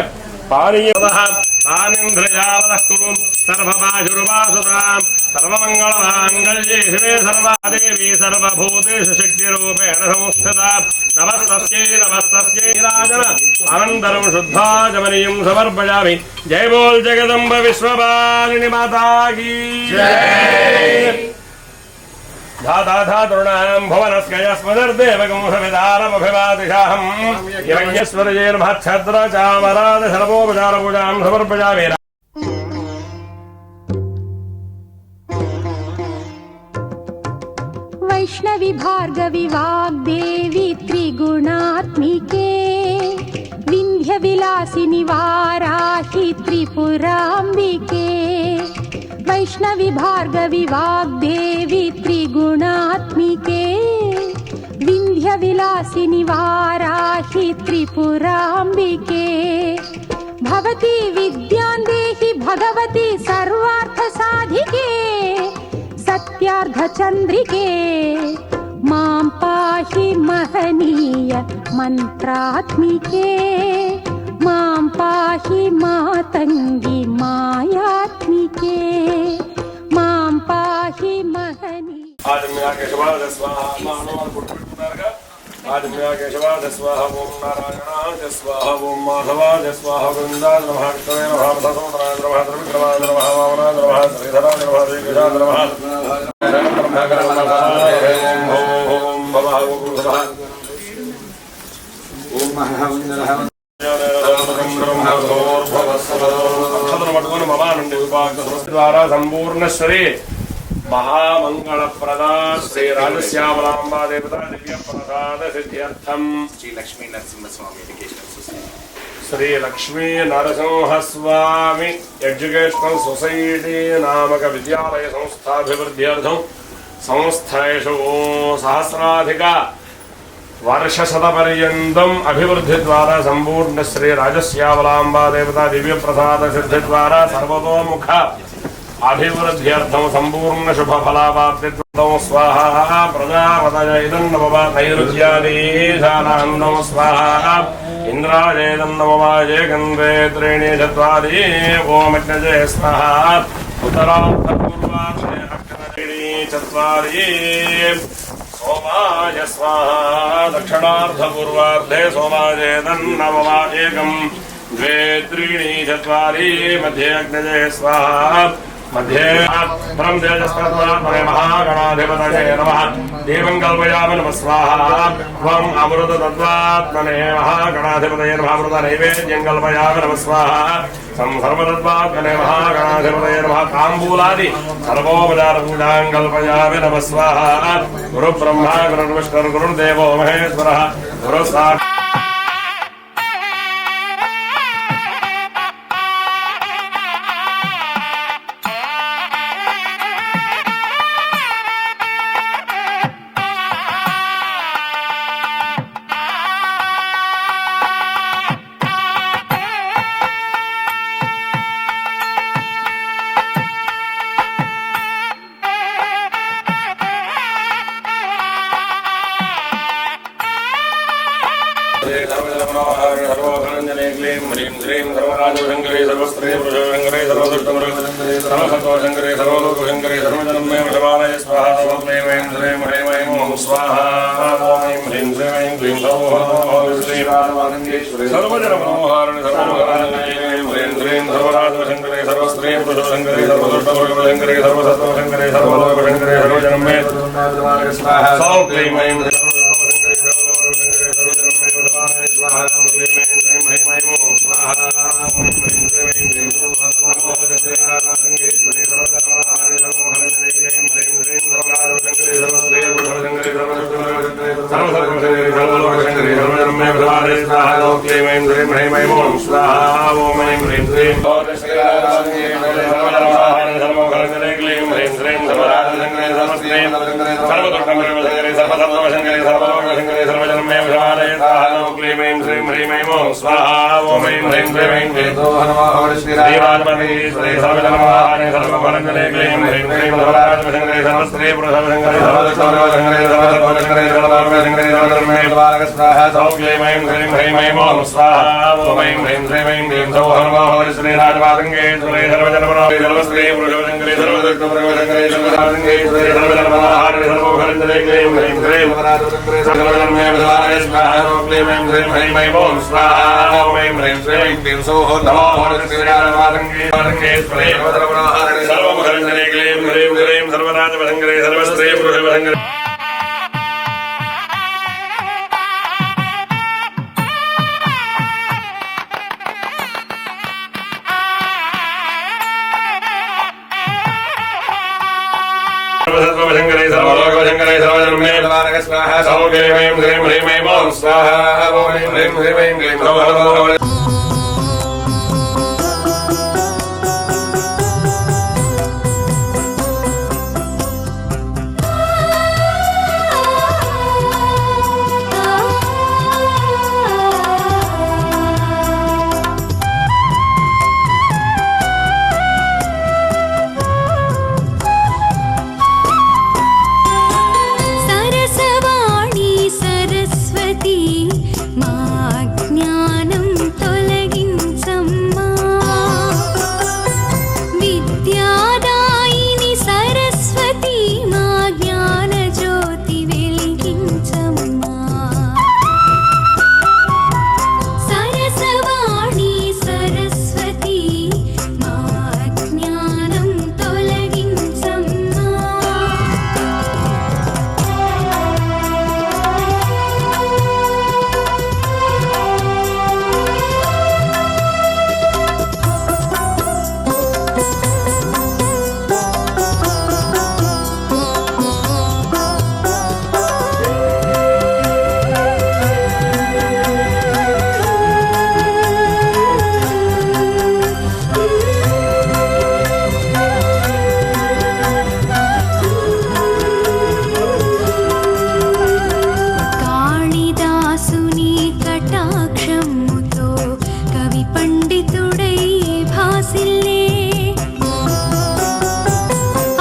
Speaker 1: पानीयतः तानिन्द्रियावदः कुरु सर्वपाशुरुपासुतां सर्वमङ्गलमाङ्गल्ये शिवे सर्वादेवी सर्वभूतेषु शक्तिरूपेण संस्थिता नमस्तस्यै राजन अनन्तरं शुद्धाचमनीयं समर्पयामि जय बोल जगदम्ब विश्वपालिनी माता की जय धाता धातॄणां भुवनस्य यस्मदर्देवगंसविदारमभिवादिशाहं यज्ञस्वर्यैर्महच्छद्रचामराद सर्वोपचारपूजां समर्पयामि
Speaker 5: वैष्णवी भार्गवी वाग्देवी त्रिगुणात्मिके विंध्य विलासिनी वाराहि त्रिपुराम्बिके वैष्णवी भार्गवी वाग्देवी त्रिगुणात्मिके विंध्य विलासिनी वाराहि त्रिपुराम्बिके भवती विद्यां देहि भगवती सर्वार्थसाधिके सत्यार्धचन्द्रिके मां पाहि महनीय मन्त्रात्मिके मां पाहि मातङ्गी मायात्मिके मां पाहि महनीय
Speaker 1: आदिम्या केशवाय स्वाहा ओम नारायणाय स्वाहा ओम माधवाय स्वाहा गोविन्दाय नमः कृष्णाय नमः मधुसूदनाय नमः त्रिविक्रमाय नमः वामनाय नमः श्रीधराय नमः श्रीकेशाय नमः ओम भवः द्वारा संपूर्ण श्री महामंगलप्रदा श्री राजश्यामलांबा देवता दिव्य प्रसाद सिद्ध्यर्थम
Speaker 6: श्री लक्ष्मी नरसिंह स्वामी एजुकेशनल सोसाइटी
Speaker 1: श्री लक्ष्मी नरसिंह स्वामी एजुकेशनल सोसाइटी नामक विद्यालय संस्थाभिवृद्ध्यर्थं संस्थेषु सहस्राधिक वर्षशतपर्यन्तम् अभिवृद्धि द्वारा संपूर्ण श्री राजश्यामलांबा देवता दिव्य प्रसाद सिद्धि द्वारा सर्वतोमुख अभिवृद्ध्यर्थं संपूर्ण शुभ फलाप्तिर्दं स्वाहा प्रजापतये इदन्नमः नैरुच्यादीशानान्दं स्वाहा इंद्राय इदन्नमः गन्धे त्रीणि चत्वारि ओमज्ञजे स्वाहा उत्तरार्धपूर्वार्धे अग्नित्रीणि चत्वारि सोमाय स्वाहा दक्षिणार्धपूर्वार्धे सोमाय इदन्नमः एकं द्वे त्रीणि चत्वारि मध्ये अग्निजे स्वाहा मध्ये परम तेजस्कत्वात्मने महागणाधिपतये नमः देवं कल्पयामि नमः स्वाहा त्वम् अमृततत्त्वात्मने महागणाधिपतये नमः अमृतनैवेद्यं कल्पयामि नमः स्वाहा सर्वतत्त्वात्मने महागणाधिपतये नमः ताम्बूलादि सर्वोपचारपूजां कल्पयामि नमः स्वाहा गुरुब्रह्मा गुरुर्विष्णुः गुरुर्देवो महेश्वरः गुरुसाक्षात् सर्वराजशंकरे सर्वस्त्रे पुरुषशंकरे सर्वदुष्टमृगशंकरे सर्वसत्त्वशंकरे सर्वलोकशंकरे सर्वजनमे वशमानय स्वाहा सर्वप्रेमेन्द्रे महेमय ओम स्वाहा ओम ह्रीं श्रीं क्लीं श्रीराजवागन्धेश्वरे सर्वजनमनोहारिणि सर्वमङ्गलाङ्गल्ये ह्रीं श्रीं सर्वराजशंकरे सर्वस्त्रे पुरुषशंकरे सर्वदुष्टमृगशंकरे सर्वसत्त्वशंकरे सर्वलोकशंकरे सर्वजनमे स्वाहा सौ क्लीं ऐं सर्वजनमे ఓం క్లీం ఐం శ్రీం హ్రీం ఐం ఓం స్వాహా ఓం ఐం హ్రీం శ్రీం ఐం క్లీం శ్రీ సర్వజనమహాని సర్వమలంగళే క్లీం హ్రీం క్లీం సర్వరాజమశంకరే సర్వస్త్రీ పురుషమశంకరే సర్వశంకరే సర్వశంకరే సర్వశంకరే సర్వధర్మే ఓం క్లీం ఐం శ్రీం హ్రీం ఐం ఓం స్వాహా ఓం ఐం హ్రీం శ్రీం ఐం క్లీం సౌహర్మోహరి శ్రీ రాజమాతంగే శ్రీ సర్వజనమహాని సర్వస్త్రీ పురుషమశంకరే సర్వశంకరే సర్వధర్మే సర్వజనమహాని సర్వోహరంజలే క్లీం హ్రీం క్లీం సర్వధర్మే ఓం క్లీం ఐం శ్రీం హ్రీం ఐం ఓం స్వాహా ఓం ఐం హ్రీం శ్రీం ఐం క్లీం సౌహర్మోహరి శ్రీ రాజమాతంగే శ్రీ సర్వధర్మహాని సర్వోహరంజలే క్లీం హ్రీం క్లీం సర్వరాజమశంకరే సర్వస్త్రీ పురుషమశంకరే సర్వశంకరే సర్వలోకశంకరే సర్వధర్మే ఓం క్లీం ఐం శ్రీం హ్రీం ఐం ఓం స్వాహా ఓం ఐం హ్రీం శ్రీం ఐం క్లీం సౌహర్మోహరి
Speaker 3: సరసవాణి సరస్వతి మా జ్ఞానం తొలగించమ్మా విద్యాదాయిని సరస్వతి మా జ్ఞాన జ్యోతి వెలిగించమ్మా సరసవాణి సరస్వతి మా జ్ఞానం తొలగించమ్మా కాళిదాసుని కటాక్షముతో కవి పండితుడై భాసిల్లే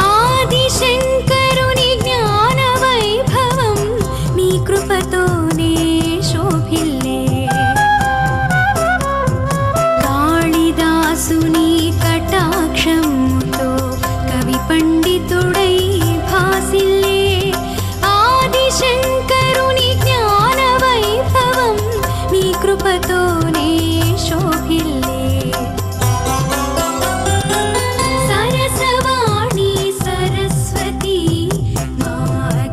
Speaker 3: ఆదిశంకరుని జ్ఞాన వైభవం నీ కృపతోనే శోభిల్లే కాళిదాసుని కటాక్షముతో కవి పండితుడై భాసిల్లే ఆదిశంకరుని జ్ఞాన వైభవం నీ కృపతోనే శోభిల్లే సరసవాణి సరస్వతి మా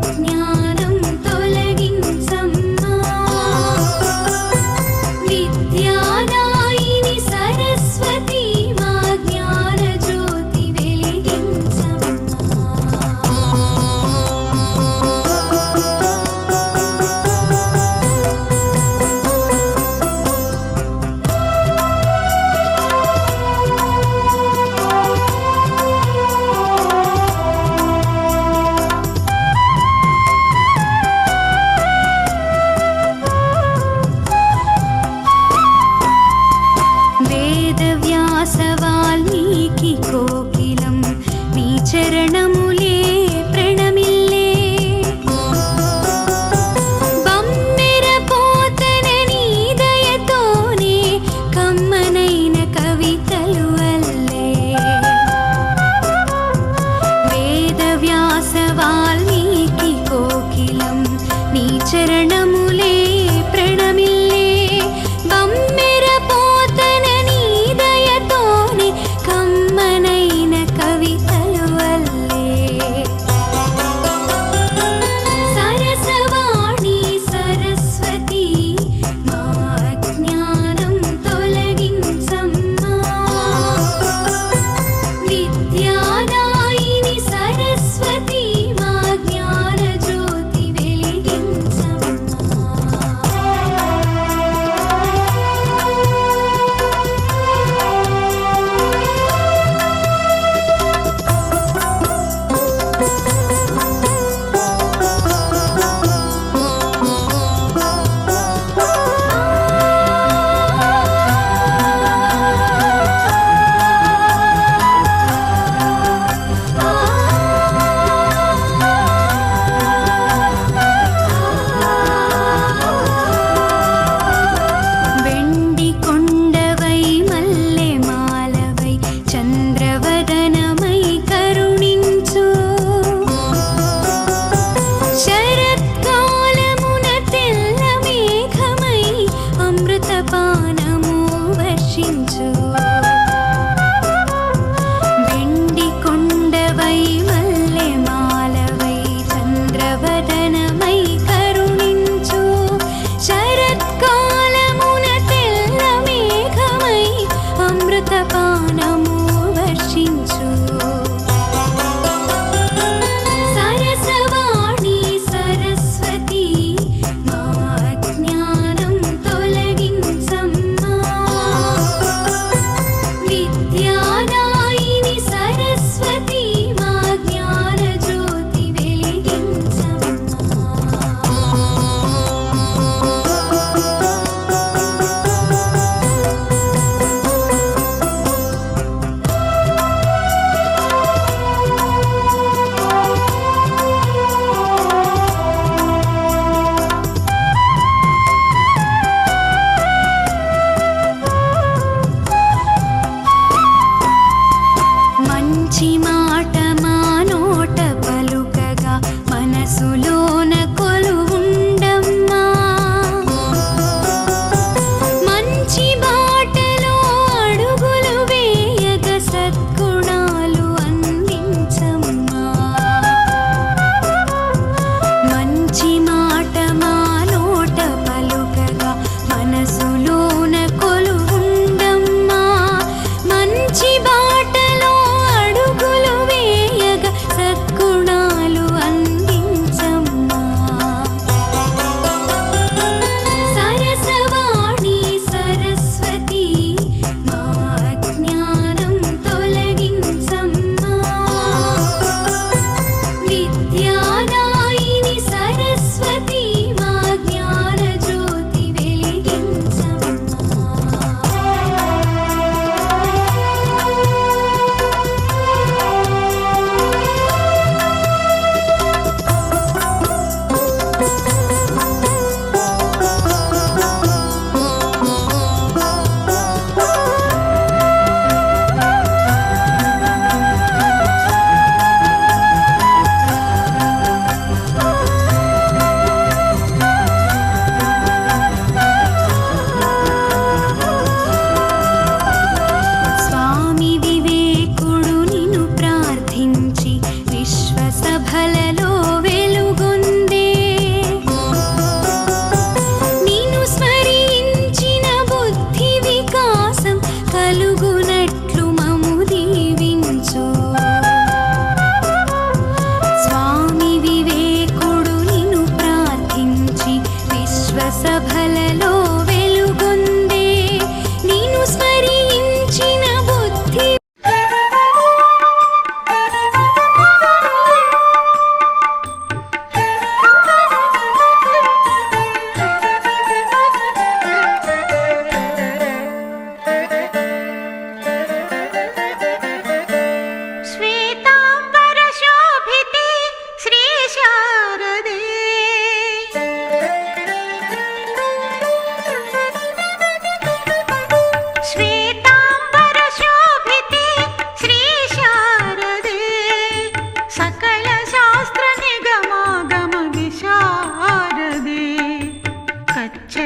Speaker 3: జ్ఞానం తొలగించమ్మా విద్యాదాయిని సరస్వతి మా జ్ఞాన జ్యోతి వెలిగించమ్మా వేదవ్యాస వాల్మీకి కోకిలం నీ చరణములే ప్రణమిల్లే బమ్మెర పోతన నీ దయతోనే కమ్మనైన కవితలు అల్లే వేదవ్యాస వాల్మీకి కోకిలం నీ చరణములే ప్రణమిల్లే బమ్మెర పోతన నీ దయతోనే కమ్మన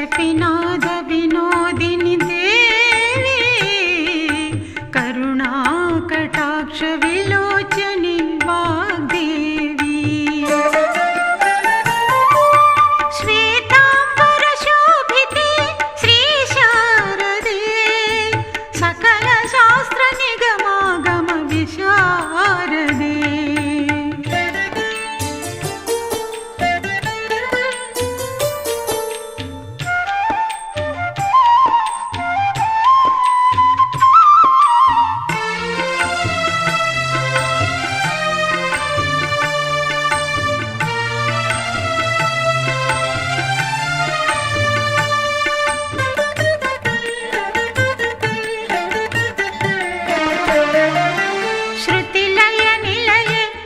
Speaker 5: शफिनाद विनोदिनी देवी करुणा कटाक्ष विलोचनी वाग्देवी श्वेतांबर शोभिते श्री शारदे सकल शास्त्र निगमागम विशारदे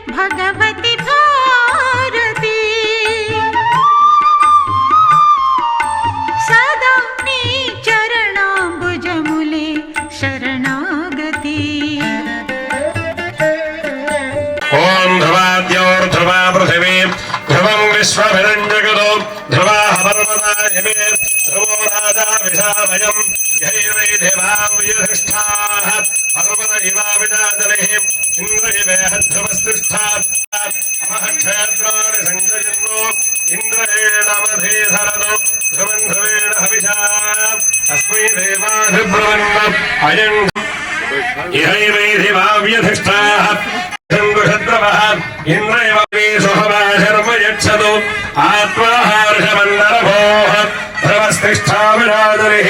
Speaker 5: भगवती भारती सदा नी चरणाम्बुजमुले शरणागति
Speaker 1: ओम ध्रुवाद्योर्ध्रुवा पृथिवी ध्रुवं विश्वभिरञ्जगतो ध्रुवाः पर्वता हिमे ध्रुवो राजा विशाभयं यैर्वैधिवाव्यधिष्ठाः पर्वत इवाविदाजलिः इन्द्र इवेहध्रुवस्तिष्ठा अमहक्षेत्राणि सञ्जयन्नो इन्द्रेणमधीधरतो ध्रुवं ध्रुवेण हविषा अस्मै देवाधिब्रुवन् अयम् इहैवैधिवाव्यधिष्ठाः शङ्कुशद्रवः इन्द्रैव सुहवा शर्म यच्छतु आत्मा हर्षमण्डलभोः ध्रुवस्तिष्ठा विराजरिः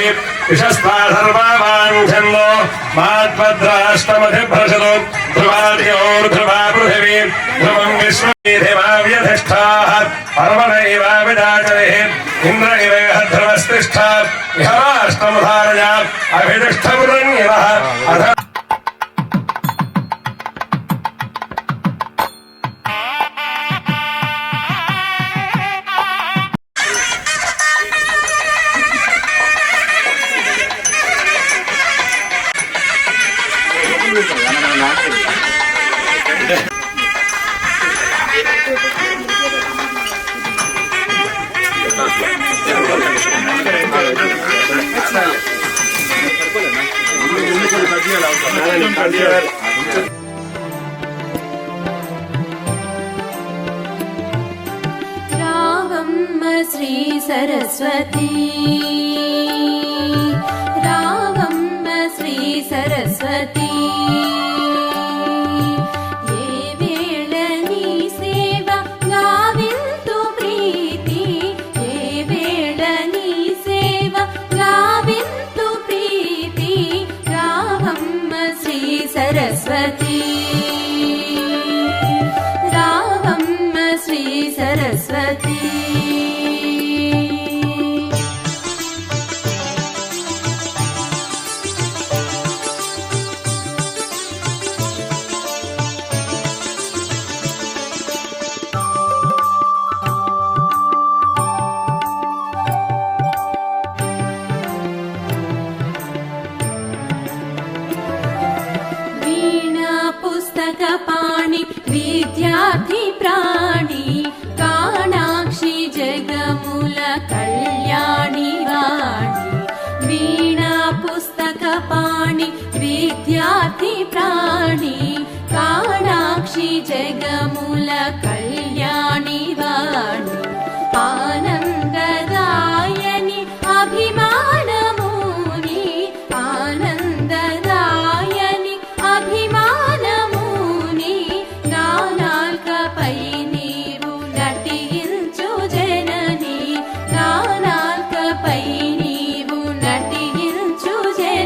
Speaker 1: यशस्वा सर्वावाञ्छन्दो मात्पद्राष्टमधिभ्रशतु ध्रुवाद्योर्ध्रुवा पृथिवी ध्रुवं विश्वमेधिवाव्यधिष्ठाः पर्वणैवाविदाचरिः इन्द्र इवेह ध्रुवस्तिष्ठा इहराष्टमधारया अभितिष्ठपुरन्यवः अथ
Speaker 3: रावम्म श्री सरस्वती रावम्म श्री सरस्वती ये वेळ नी सेव गाविंतु प्रीति ये वेळ नी सेव गाविंतु प्रीति रावम्म श्री सरस्वती रावम्म श्री सरस्वती वीणा पुस्तक पाणि विद्यार्थी प्राणी काणाक्षी जगमूल कल्याणी वाणी वीणा पुस्तक पाणि विद्यार्थी प्राणी काणाक्षी जगमूल कल्याणी वाणी आनन्ददायनि अभिमानमुनि आनन्ददायनि अभिमानमुनि नानाल्कपै नीवु नटिंचु जननी नानाल्कपै नीवु नटिंचु जननी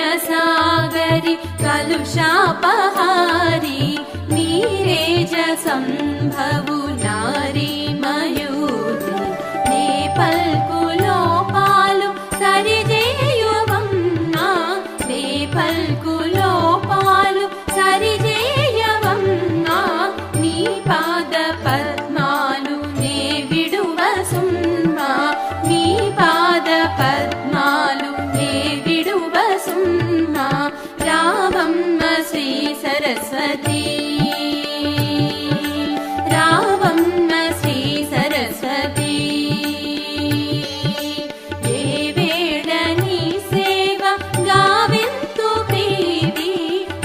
Speaker 3: कारुण्यसागरि कलुषापहारी नीरेज सम्भवु नारी मयूरी ने पल्कुलो पालु सरिजेयुवम्मा ने पल्कुलो पालु सरिजेयवम्मा नी पाद पद्मालु ने विडुवसुम्मा नी पाद पद्मालु ने विडुवसुम्मा रावम्म श्री सरस्वती रावम्म श्री सरस्वती देवेडनी सेव गाविन्तु प्रीति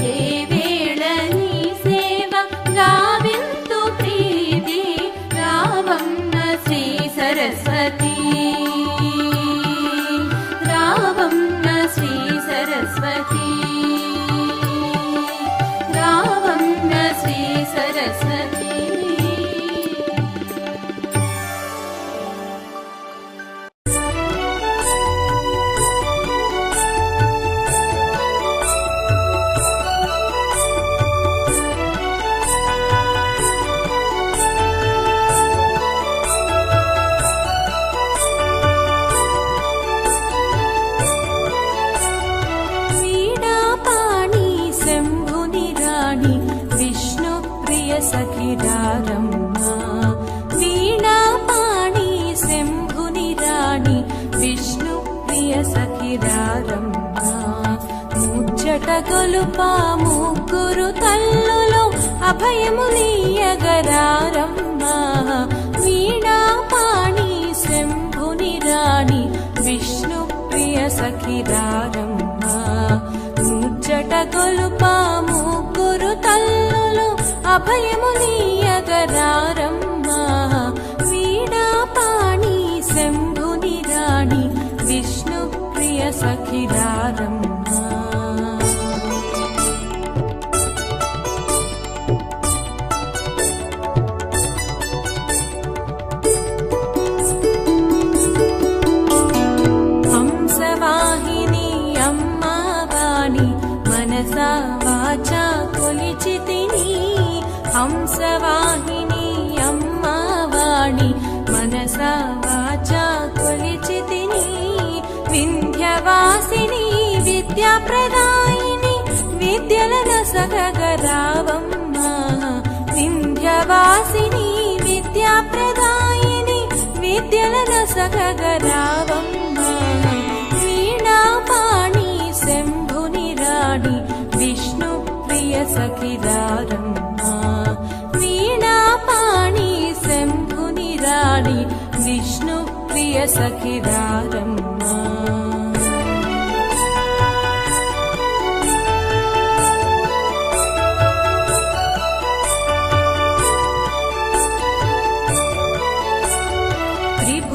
Speaker 3: देवेडनी सेव गाविन्तु प्रीति रावम्म श्री सरस्वती रावम्म श्री सरस्वती रावम्म श्री सरस्वती वीणापाणि शम्भुनि राणि विष्णुप्रिय सखिरारम्मा वीणापाणि शम्भुनि राणि विष्णुप्रिय सखिरारम्मा ముచ్చట గొలుప ముగ్గురు తల్లులో అభయములీయగరారమ్మా వీణాపాణి శంభుని రాణి విష్ణుప్రియ సఖిరారమ్మా ముచ్చట గొలుప ముగ్గురు తల్లులో అభయములీయగరారమ్మా వీణాపాణి శంభుని రాణి విష్ణుప్రియ సఖిరారమ్మా హంసవాహిని అమ్మవాణి మనసా వాచా కొలిచితిని హంసవాహిని అమ్మవాణి మనసా వాచా కొలిచితిని వింధ్యవాసిని విద్యాప్రదాయిని విద్యలను సగగరావమ్మా వింధ్యవాసిని విద్యాప్రదాయిని విద్యలను సగగరావమ్మా వీణాపాణి శంభుని రాణి విష్ణుప్రియ సఖిరారమ్మా వీణాపాణి శంభుని రాణి విష్ణుప్రియ సఖిరారమ్మా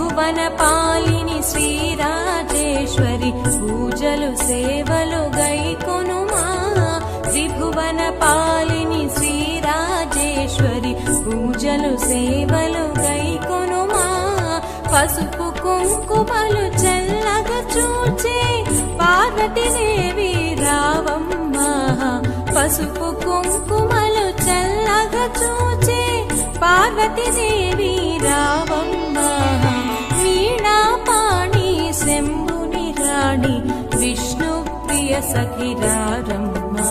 Speaker 3: త్రిభువనపాలిని శ్రీరాజేశ్వరి పూజలు సేవలు గైకొనుమా త్రిభువనపాలిని శ్రీరాజేశ్వరి పూజలు సేవలు గైకొనుమా పసుపు కుంకుమలు చల్లగా చూచే పార్వతీదేవి రావమ్మా పసుపు కుంకుమలు చల్లగా చూచే పార్వతీదేవి రావమ్మా వీణాపాణి శంభుని రాణి విష్ణుప్రియ సఖిరారమ్మా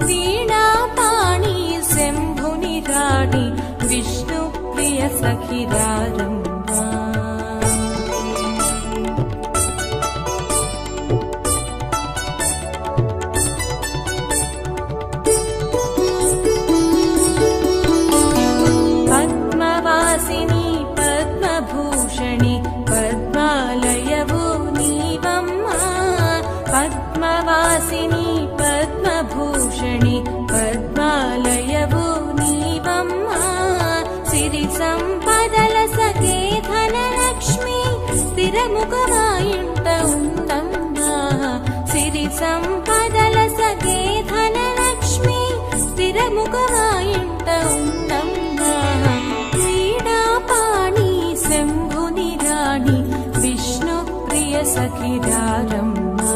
Speaker 3: వీణాపాణి శంభుని రాణి విష్ణుప్రియ సఖిరారమ్మా పద్మవాసిని పద్మభూషణి పద్మాలయవు నీవమ్మా పద్మవాసిని పద్మభూషణి పద్మాలయవు నీవమ్మా సిరి సంపదల సఖే ధనలక్ష్మి స్థిరముఖమాయుంట ఉందమ్మా సిరి సంపదల సఖే ధనలక్ష్మి స్థిరముఖమాయుంట ఉందమ్మా వీణాపాణి శంభుని రాణి విష్ణుప్రియ సఖిరారమ్మా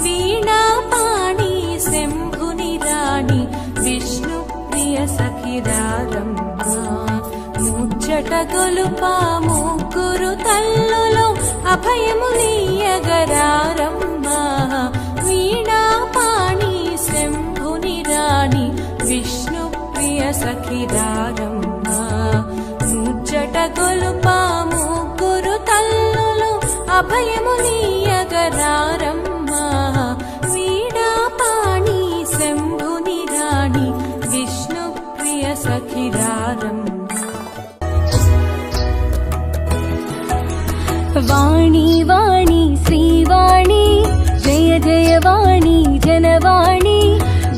Speaker 3: వీణాపాణి శంభుని రాణి విష్ణుప్రియ సఖిరారమ్మా ముచ్చట గొలుపా ముగ్గురు తల్లులో అభయమునీయగరారమ్మా వీణాపాణి శంభుని రాణి విష్ణుప్రియ సఖిరారమ్మా ముచ్చట గొలుపా ముగ్గురు తల్లులో అభయమునీయగరారమ్మా వీణాపాణి శంభుని రాణి విష్ణుప్రియ సఖిరారమ్మా వాణి వాణి శ్రీవాణి జయ జయ వాణి జనవాణి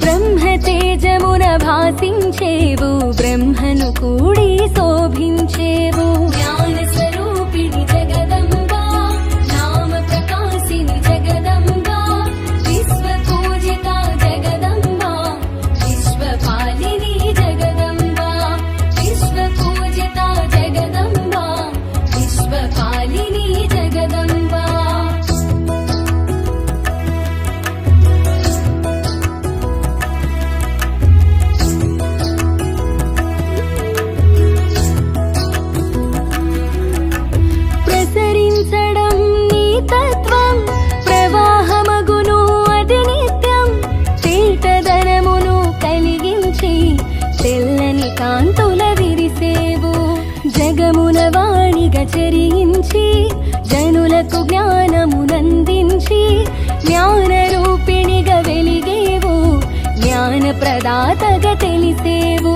Speaker 3: బ్రహ్మ తేజమున భాసించేవు బ్రహ్మను కూడి శోభించేవు జ్ఞాన స్వరూపిణి జగదంబా నామ ప్రకాశిని జగదంబా విశ్వ పూజిత జగదంబా విశ్వపాలిని జగదంబా విశ్వ పూజిత జగదంబా విశ్వపాలిని జగదంబా ప్రసరించడం నీ తత్వం ప్రవాహమగును అది నిత్యం తీర్థధనమును కలిగించి తెల్లని కాంతుల విరిసేవు జగమున వాణిగా చెరించి జనులకు జ్ఞానమునందించి జ్ఞాన రూపిణిగా వెలిగేవు జ్ఞాన ప్రదాతగా తెలిసేవు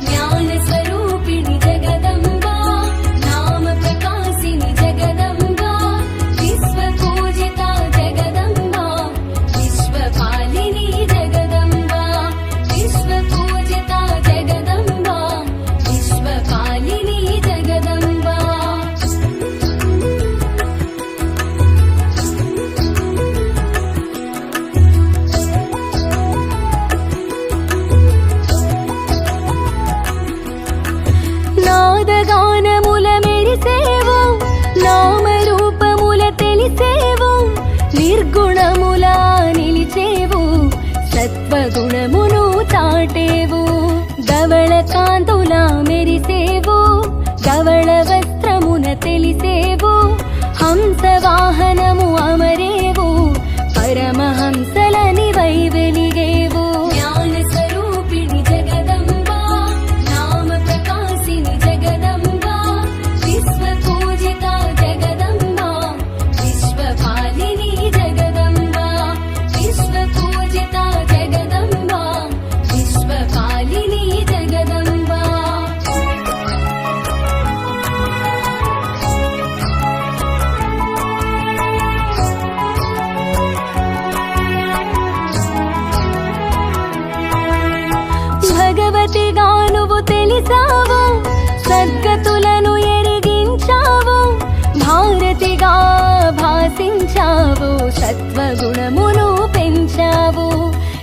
Speaker 3: జ్ఞాన స్వరూపిణి జగదంబా నామ ప్రకాశిని జగదంబా విశ్వ పూజిత జగదంబా విశ్వపాలిని జగదంబా విశ్వ పూజిత జగదంబా విశ్వపాలిని జగదంబా నాదగానముల మెరిసేవు నామరూపముల తెలిసేవు నిర్గుణముల నిలిచేవు సత్వగుణమును చాటేవు ధవళ కాంతుల మెరిసేవు ధవళ వస్త్రమున తెలిసేవు హంస వాహనము అమరేవు పరమహంసలని వై వెలిగేవు జ్ఞాన స్వరూపిణి జగదంబా నామ ప్రకాశిని జగదంబా విశ్వ పూజిత జగదంబా విశ్వపాలిని జగదంబా విశ్వ పూజిత జగదంబా విశ్వపాలిని జగదంబా భగవతిగా నువ్వు తెలిసావు సద్గతులను ఎరిగించావు భారతిగా భాసించావు సత్వగుణమును పెంచావు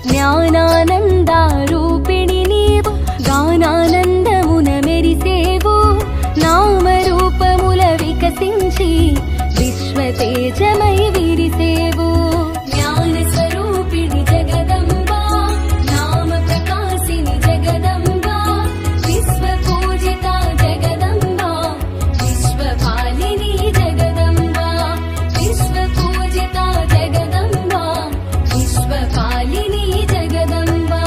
Speaker 3: జ్ఞానానంద రూపిణి నీవు గానానందమున మెరిసేవు నామరూపముల వికసించి విశ్వ తేజమై విరిసేవు జ్ఞాన స్వరూపిణి జగదంబా నామ ప్రకాశిని జగదంబా విశ్వ పూజిత జగదంబా విశ్వపాలిని జగదంబా విశ్వ పూజిత జగదంబా విశ్వపాలిని జగదంబా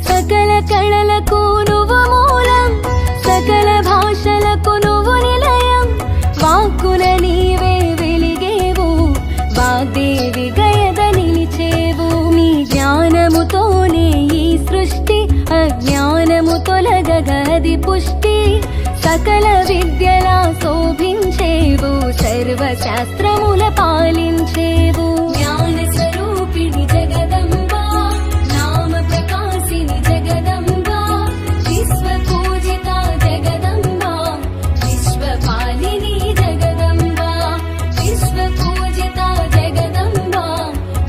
Speaker 3: సకల కళలకు నువ్వు మూలం సకల భాషలకు నువ్వు నిలయం వాక్కున నీవే వెలిగేవు వాగ్దేవి గయద నిలిచేవు నీ జ్ఞానముతోనే ఈ సృష్టి అజ్ఞానము తొలగగది పుష్టి సకల విద్యలా శోభించేవు సర్వ శాస్త్రముల పాలించేవు జ్ఞాన స్వరూపిణి జగదంబా నామ ప్రకాశిని జగదంబా విశ్వ పూజిత జగదంబా విశ్వపాలిని జగదంబా విశ్వ పూజిత జగదంబా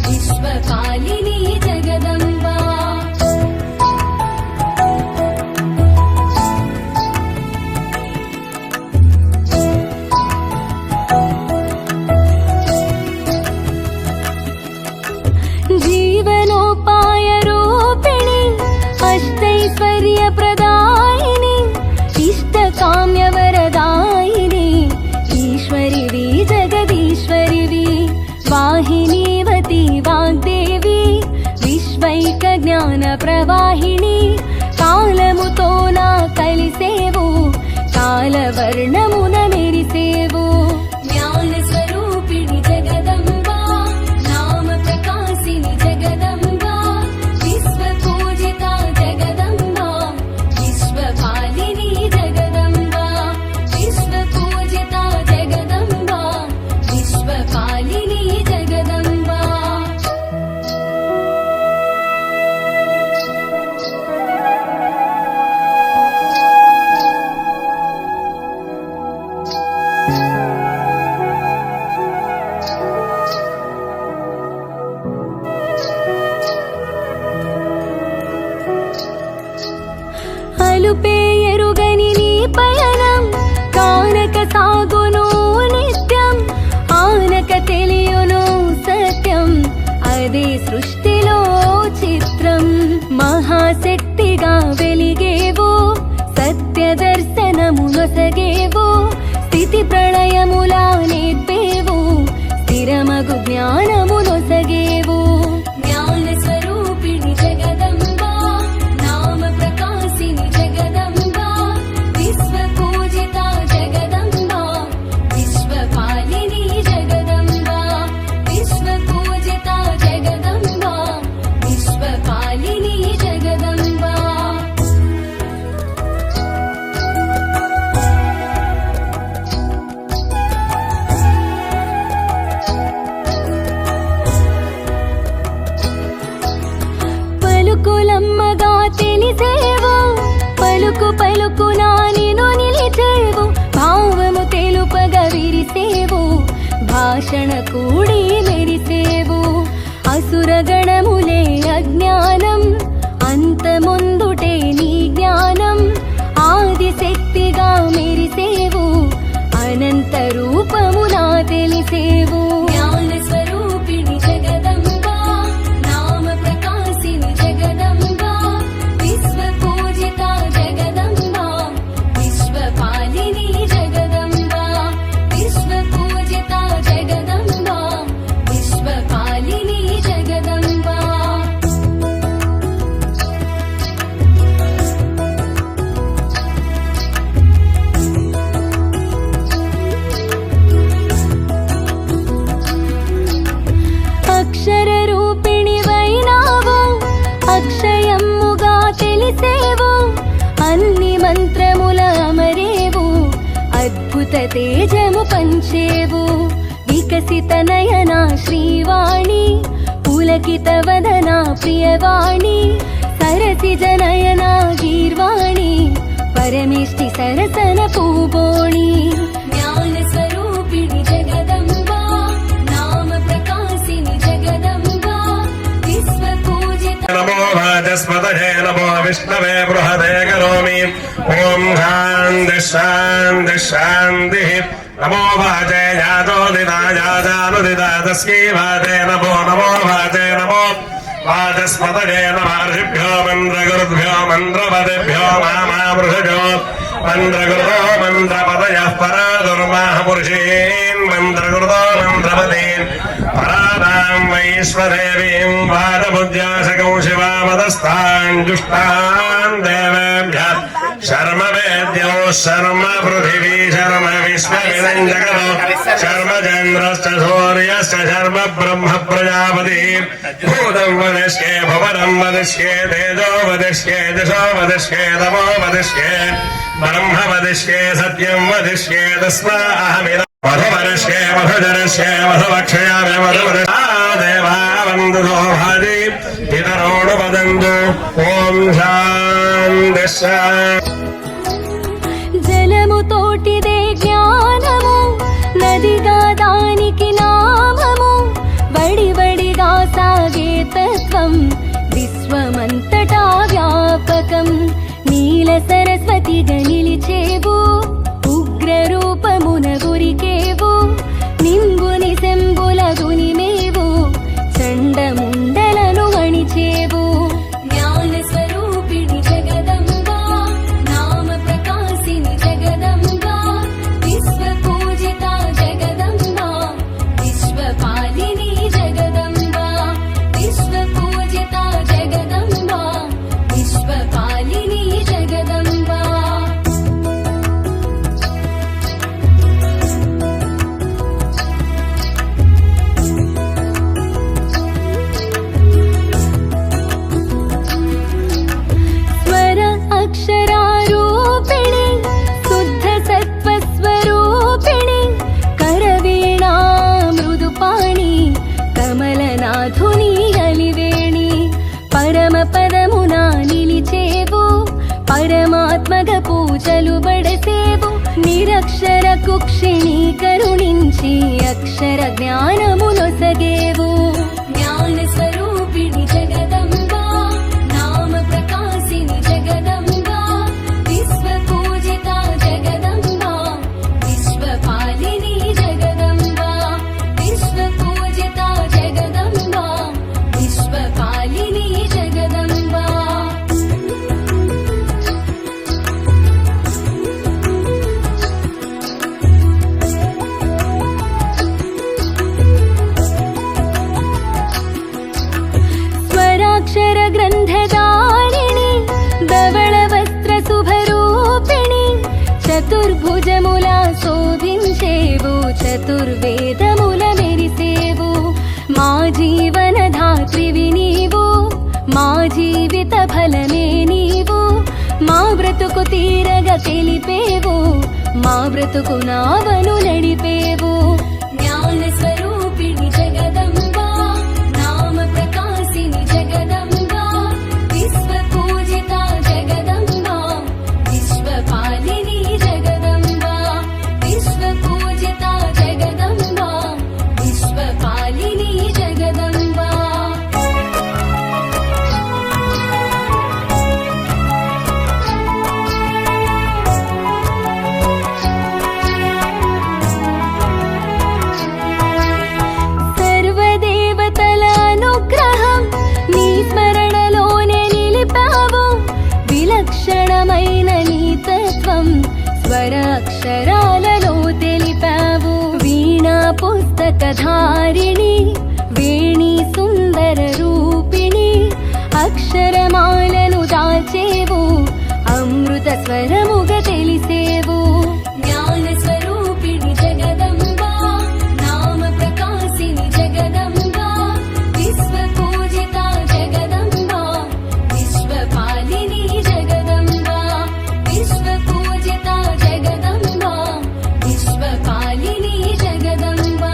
Speaker 3: విశ్వ విశ్వపాలిని జగదంబా జీవనోపాయ రూపిణి అష్టైశ్వర్య ప్రదాయిని ఇష్టకామ్య వరదాయిని ఈశ్వరివి జగదీశ్వరివి వాహినీవతి వాగ్దేవి విశ్వైక జ్ఞాన ప్రవాహిణి కాలముతో నా కలిసేవు కాలవర్ణమున మెరిసేవు జ్ఞాన స్వరూపిణి జగదంబా నామ ప్రకాశిని జగదంబా విశ్వ పూజిత జగదంబా విశ్వపాలిని జగదంబా విశ్వ పూజిత జగదంబా విశ్వపాలిని జగదంబా అలుపే ఎరుగని నీ పయనం కానక సాగును నిత్యం ఆనక తెలియును సత్యం అదే సృష్టిలో చిత్రం మహాశక్తిగా వెలిగేవో సత్య దర్శనము నొసగేవో స్థితి ప్రళయములా నేర్పేవో స్థిరమగు జ్ఞానము నొసగేవో జ్ఞాన స్వరూపిణి జగదంబా నామ ప్రకాశిని జగదంబా విశ్వ పూజిత జగదంబా విశ్వపాలిని జగదంబా విశ్వ పూజిత జగదంబా విశ్వపాలిని జగదంబా పలుకులమ్మగా తెలిసేవు పలుకు పలుకునా నిన్ను నిలిచేవు భావము తెలుపగా విరిసేవు భాషణ కూడి మెరిసేవు అసురగణములే అజ్ఞానం అంతముందుటే నీ జ్ఞానం ఆదిశక్తిగా మెరిసేవు అనంత రూపమునా తెలిసేవు జ్ఞాన స్వరూపిణి జగదంబా నామ ప్రకాశిని జగదంబా విశ్వ పూజిత జగదంబా విశ్వపాలిని జగదంబా విశ్వ పూజిత జగదంబా విశ్వపాలిని జగదంబా అక్షర రూపిణి వైనావు అక్షయమ్ముగా తెలిసేవు అన్ని మంత్రముల అమరేవు అద్భుత తేజము పంచేవు వికసిత నయన శ్రీవాణి పులకిత వదన ప్రియవాణి సరసిజ నయన గీర్వాణి పరమేష్టి సరసన పూబోణి జ్ఞాన స్వరూపిణి జగదంబా నామ ప్రకాశిని జగదంబా విశ్వ పూజిత
Speaker 1: నమో వాచస్పతయే నమో విష్ణవే బృహదే కరోమి ఓం శాంతి శాంతి శాంతి నమో వాచే యాదోదితాయాదానుదితా తస్మై వాచే నమో నమో వాచే నమో వాచస్పతయే నమర్షిభ్యో మంత్రగురుభ్యో మంత్రపదేభ్యో మామావృషజో మంత్రగురుతో మంత్రపదయః పరాదుర్మాః పురుషేన్ మంత్రగురుతో మంత్రపదేన్ పరాదాం వైశ్వదేవీం వాదబుద్ధ్యాశకం శివామదస్తాన్ జుష్టాన్ దేవేభ్యः శర్మ వేద్యో శర్మ పృథివీ శర్మ విశ్వమిదం జగదో శర్మ చంద్రశ్చ సూర్యశ్చ శర్మ బ్రహ్మ ప్రజాపతి భూతం వదిష్యే భువనం వదిష్యే తేజో వదిష్యే దశో వదిష్యే తమో వదిష్యే బ్రహ్మ వదిష్యే సత్యం వదిష్యే తస్మా అహమిద మధువరిష్యే మధుజరిష్యే మధువక్షయామి మధువరిష్యా దేవా వందుతో భాజి పితరోడు వదంతు ఓం శాంతి శాంతి
Speaker 3: జలము తోటిదే జ్ఞానము నదిగా దానికి నామము వడివడిగా సాగే ఒంటరిగా నిలిచేవు ఉగ్ర రూపమున గురికేవు నింబుని సెంబుల దునిమేవు చండముండలను వణిచేవు జ్ఞాన స్వరూపిణి జగదంబా నామ ప్రకాశిని జగదంబా విశ్వ పూజిత జగదంబా విశ్వపాలిని జగదంబా విశ్వ పూజిత జగదంబా విశ్వపాలిని జగదంబా స్వర అక్షరారూపిణి శుద్ధ సత్వస్వరూపిణి కరవీణా మృదుపాణి కమలనాథుని అలివేణి పరమ పదమునా నిలిచేవు పరమాత్మగ పూజలు బడసేవు నిరక్షర కుక్షిణి కరుణించి అక్షర జ్ఞానమునొసగేవు జ్ఞాన స్వరూపిణి జగదంబా నామ ప్రకాశిని జగదంబా విశ్వ పూజిత జగదంబా విశ్వపాలిని జగదంబా విశ్వ పూజిత జగదంబా విశ్వపాలిని జగదంబా స్వరాక్షర గ్రంథధారిణి ధవళ వస్త్ర శుభరూపిణి చతుర్భుజముల శోభించేవు చతుర్వేదముల మెరిసేవు మా జీవన ధాత్రివి నీవు మా జీవిత ఫలమే నీవు మా బ్రతుకు తీరగా తెలిపేవు మా బ్రతుకు నావను నడిపేవు జ్ఞాన స్వరూపిణి జగదంబా నామ ప్రకాశిని జగదంబా విశ్వ పూజిత జగదంబా విశ్వపాలిని జగదంబా విశ్వ పూజిత జగదంబా విశ్వపాలిని జగదంబా సర్వదేవతల అనుగ్రహం నీ స్మరణలోనే నిలిపావు విలక్షణమైన నీ తత్వం స్వర అక్షరాలలో తెలిపావు వీణా పుస్తకధారిణి వేణి సుందర రూపిణి అక్షరమాలను దాల్చేవు అమృత స్వరముగ తెలిసేవు జ్ఞాన స్వరూపిణి జగదంబా నామ ప్రకాశిని జగదంబా విశ్వ పూజిత జగదంబా విశ్వపాలిని జగదంబా విశ్వ పూజిత జగదంబా విశ్వపాలిని జగదంబా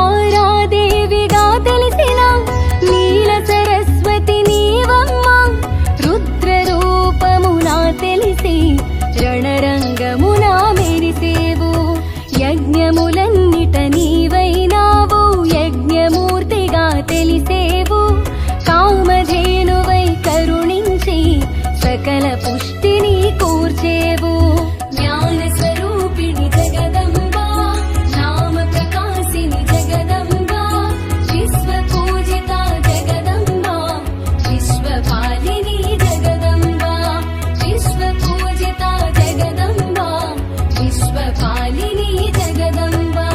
Speaker 3: తారాదేవిగా తెలిసిన నీల సరస్వతి నీవమ్మ రుద్ర రూపమునా తెలిసి రణరంగమునా మెరిసేవు యజ్ఞములన్నిట నీవైనావు యజ్ఞమూర్తిగా తెలిసేవు కామధేనువై కరుణించి సకల పుష్టిని కూర్చేవు జ్ఞాన స్వరూపిణి జగదంబా నామ ప్రకాశిని జగదంబా విశ్వ పూజిత జగదంబా విశ్వపాలిని జగదంబా విశ్వ పూజిత జగదంబా విశ్వపాలిని జగదంబా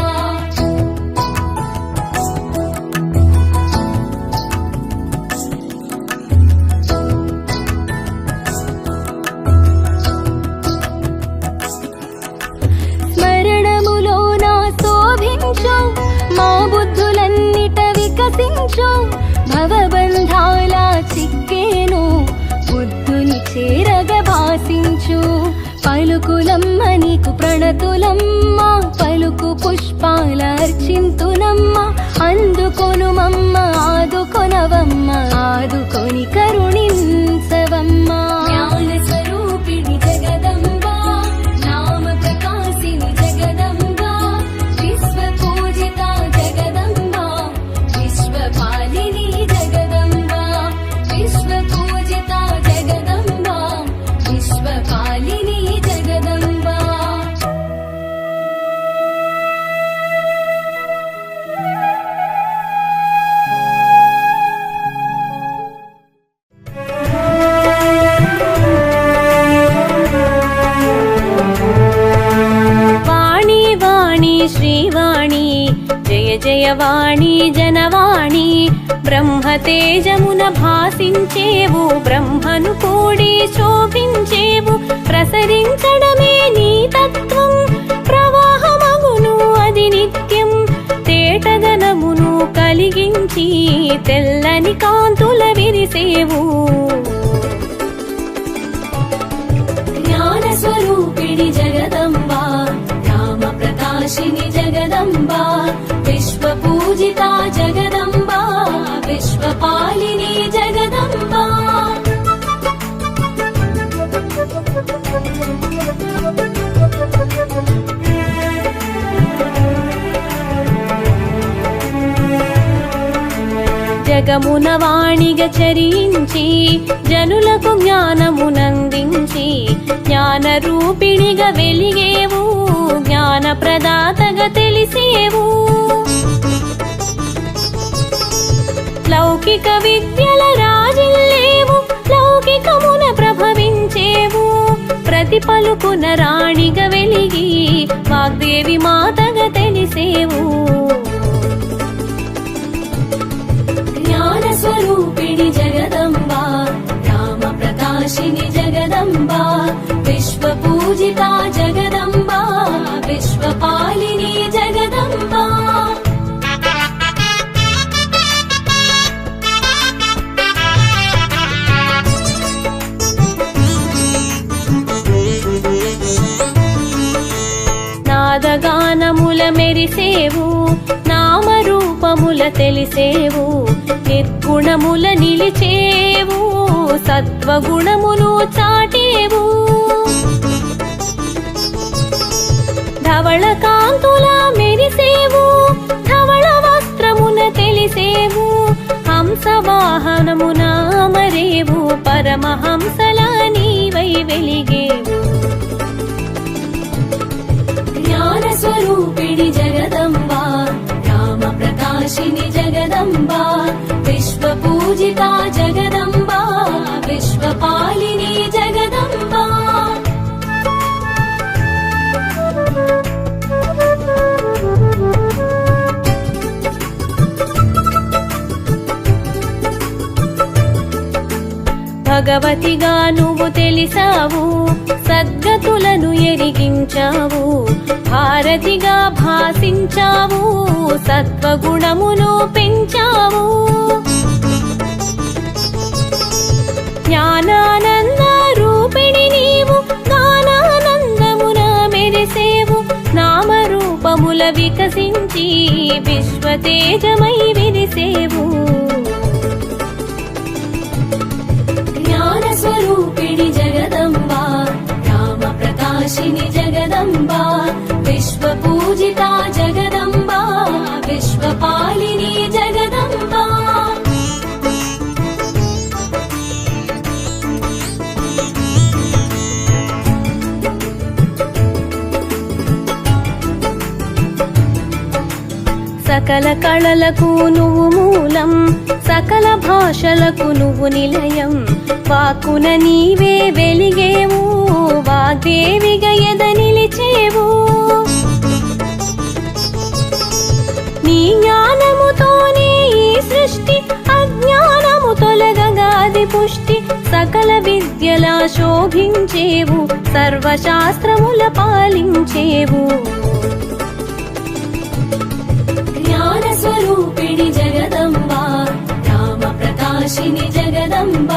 Speaker 3: స్మరణములో నా శోభించు మా బుద్ధులన్నిట వికసించు భవబంధాల చిక్కేను బుద్ధుని చేరగ భాసించు పలుకులమ్మ నీకు ప్రణతులమ్మ పలుకు పుష్పాలర్చింతునమ్మ అందుకొనుమమ్మ ఆదుకొన రావమ్మ ఆదుకొని కరుణించవమ్మ జ్ఞాన స్వరూపిణి జగదంబ నామ ప్రకాశిని జగదంబ విశ్వ పూజిత జగదంబ విశ్వపాలిని జగదంబ విశ్వ పూజిత జగదంబ విశ్వపాలిని జగదంబ వాణి వాణి శ్రీవాణి జయ జయ వాణి జనవాణి బ్రహ్మ తేజమున భాసించేవు బ్రహ్మను కూడి శోభించేవు ప్రసరించడమే నీ తత్వం ప్రవాహమగును అది నిత్యం తేటదనమును కలిగించి తెల్లని కాంతుల విరిసేవు జ్ఞాన స్వరూపిణి జగదంబ రామ ప్రకాశిని జగదంబ విశ్వ పూజిత జగదంబ విశ్వపాలిని జగదంబ జగమున వాణిగ చరించి జనులకు జ్ఞానమునందించి జ్ఞాన రూపిణిగా వెలిగేవు జ్ఞాన ప్రదాతగా తెలిసేవు లౌకిక విద్యల రాజిల్లేవు లౌకికమున ప్రభవించేవు ప్రతి పలుకున రాణిగా వెలిగి వాగ్దేవి మాతగా తెలిసేవు జ్ఞాన స్వరూపిణి జగదంబ రామ ప్రకాశిని జగదంబ విశ్వ పూజిత జగదంబ విశ్వపాలిని జగదంబ నాదగానముల మెరిసేవు నామరూపముల తెలిసేవు నిర్గుణముల నిలిచేవు సత్వగుణమును చాటేవు ధవళ కాంతుల మెరిసేవు ధవళ వస్త్రమున తెలిసేవు హంస వాహనమున మరేవు పరమహంసలా నీవై వెలిగేవు జ్ఞాన స్వరూపిణి జగదంబ రామ ప్రకాశిని జగదంబ విశ్వ పూజిత జగదంబ విశ్వపాలిని జగదంబ భగవతిగా నువ్వు తెలిసావు సద్గతులను ఎరిగించావు భారతిగా భాసించావు సత్వగుణమును పెంచావు జ్ఞానానంద రూపిణి నీవు జ్ఞానానందమున మెరిసేవు నామరూపముల వికసించి విశ్వతేజమై విరిసేవు జ్ఞాన స్వరూపిణి జగదంబ రామ ప్రకాశిని జగదంబ విశ్వ పూజిత జగదంబ విశ్వపాలిని జగదంబ సకల కళలకు నువ్వు మూలం సకల భాషలకు నువ్వు నిలయం వాక్కున నీవే వెలిగేవు వాగ్దేవిగా ఎద నిలిచేవు నీ జ్ఞానముతోనే ఈ సృష్టి అజ్ఞానము తొలగగాది పుష్టి సకల విద్యల శోభించేవు సర్వశాస్త్రముల పాలించేవు జ్ఞాన స్వరూపిణి జగదంబ రామ ప్రకాశిని జగదంబ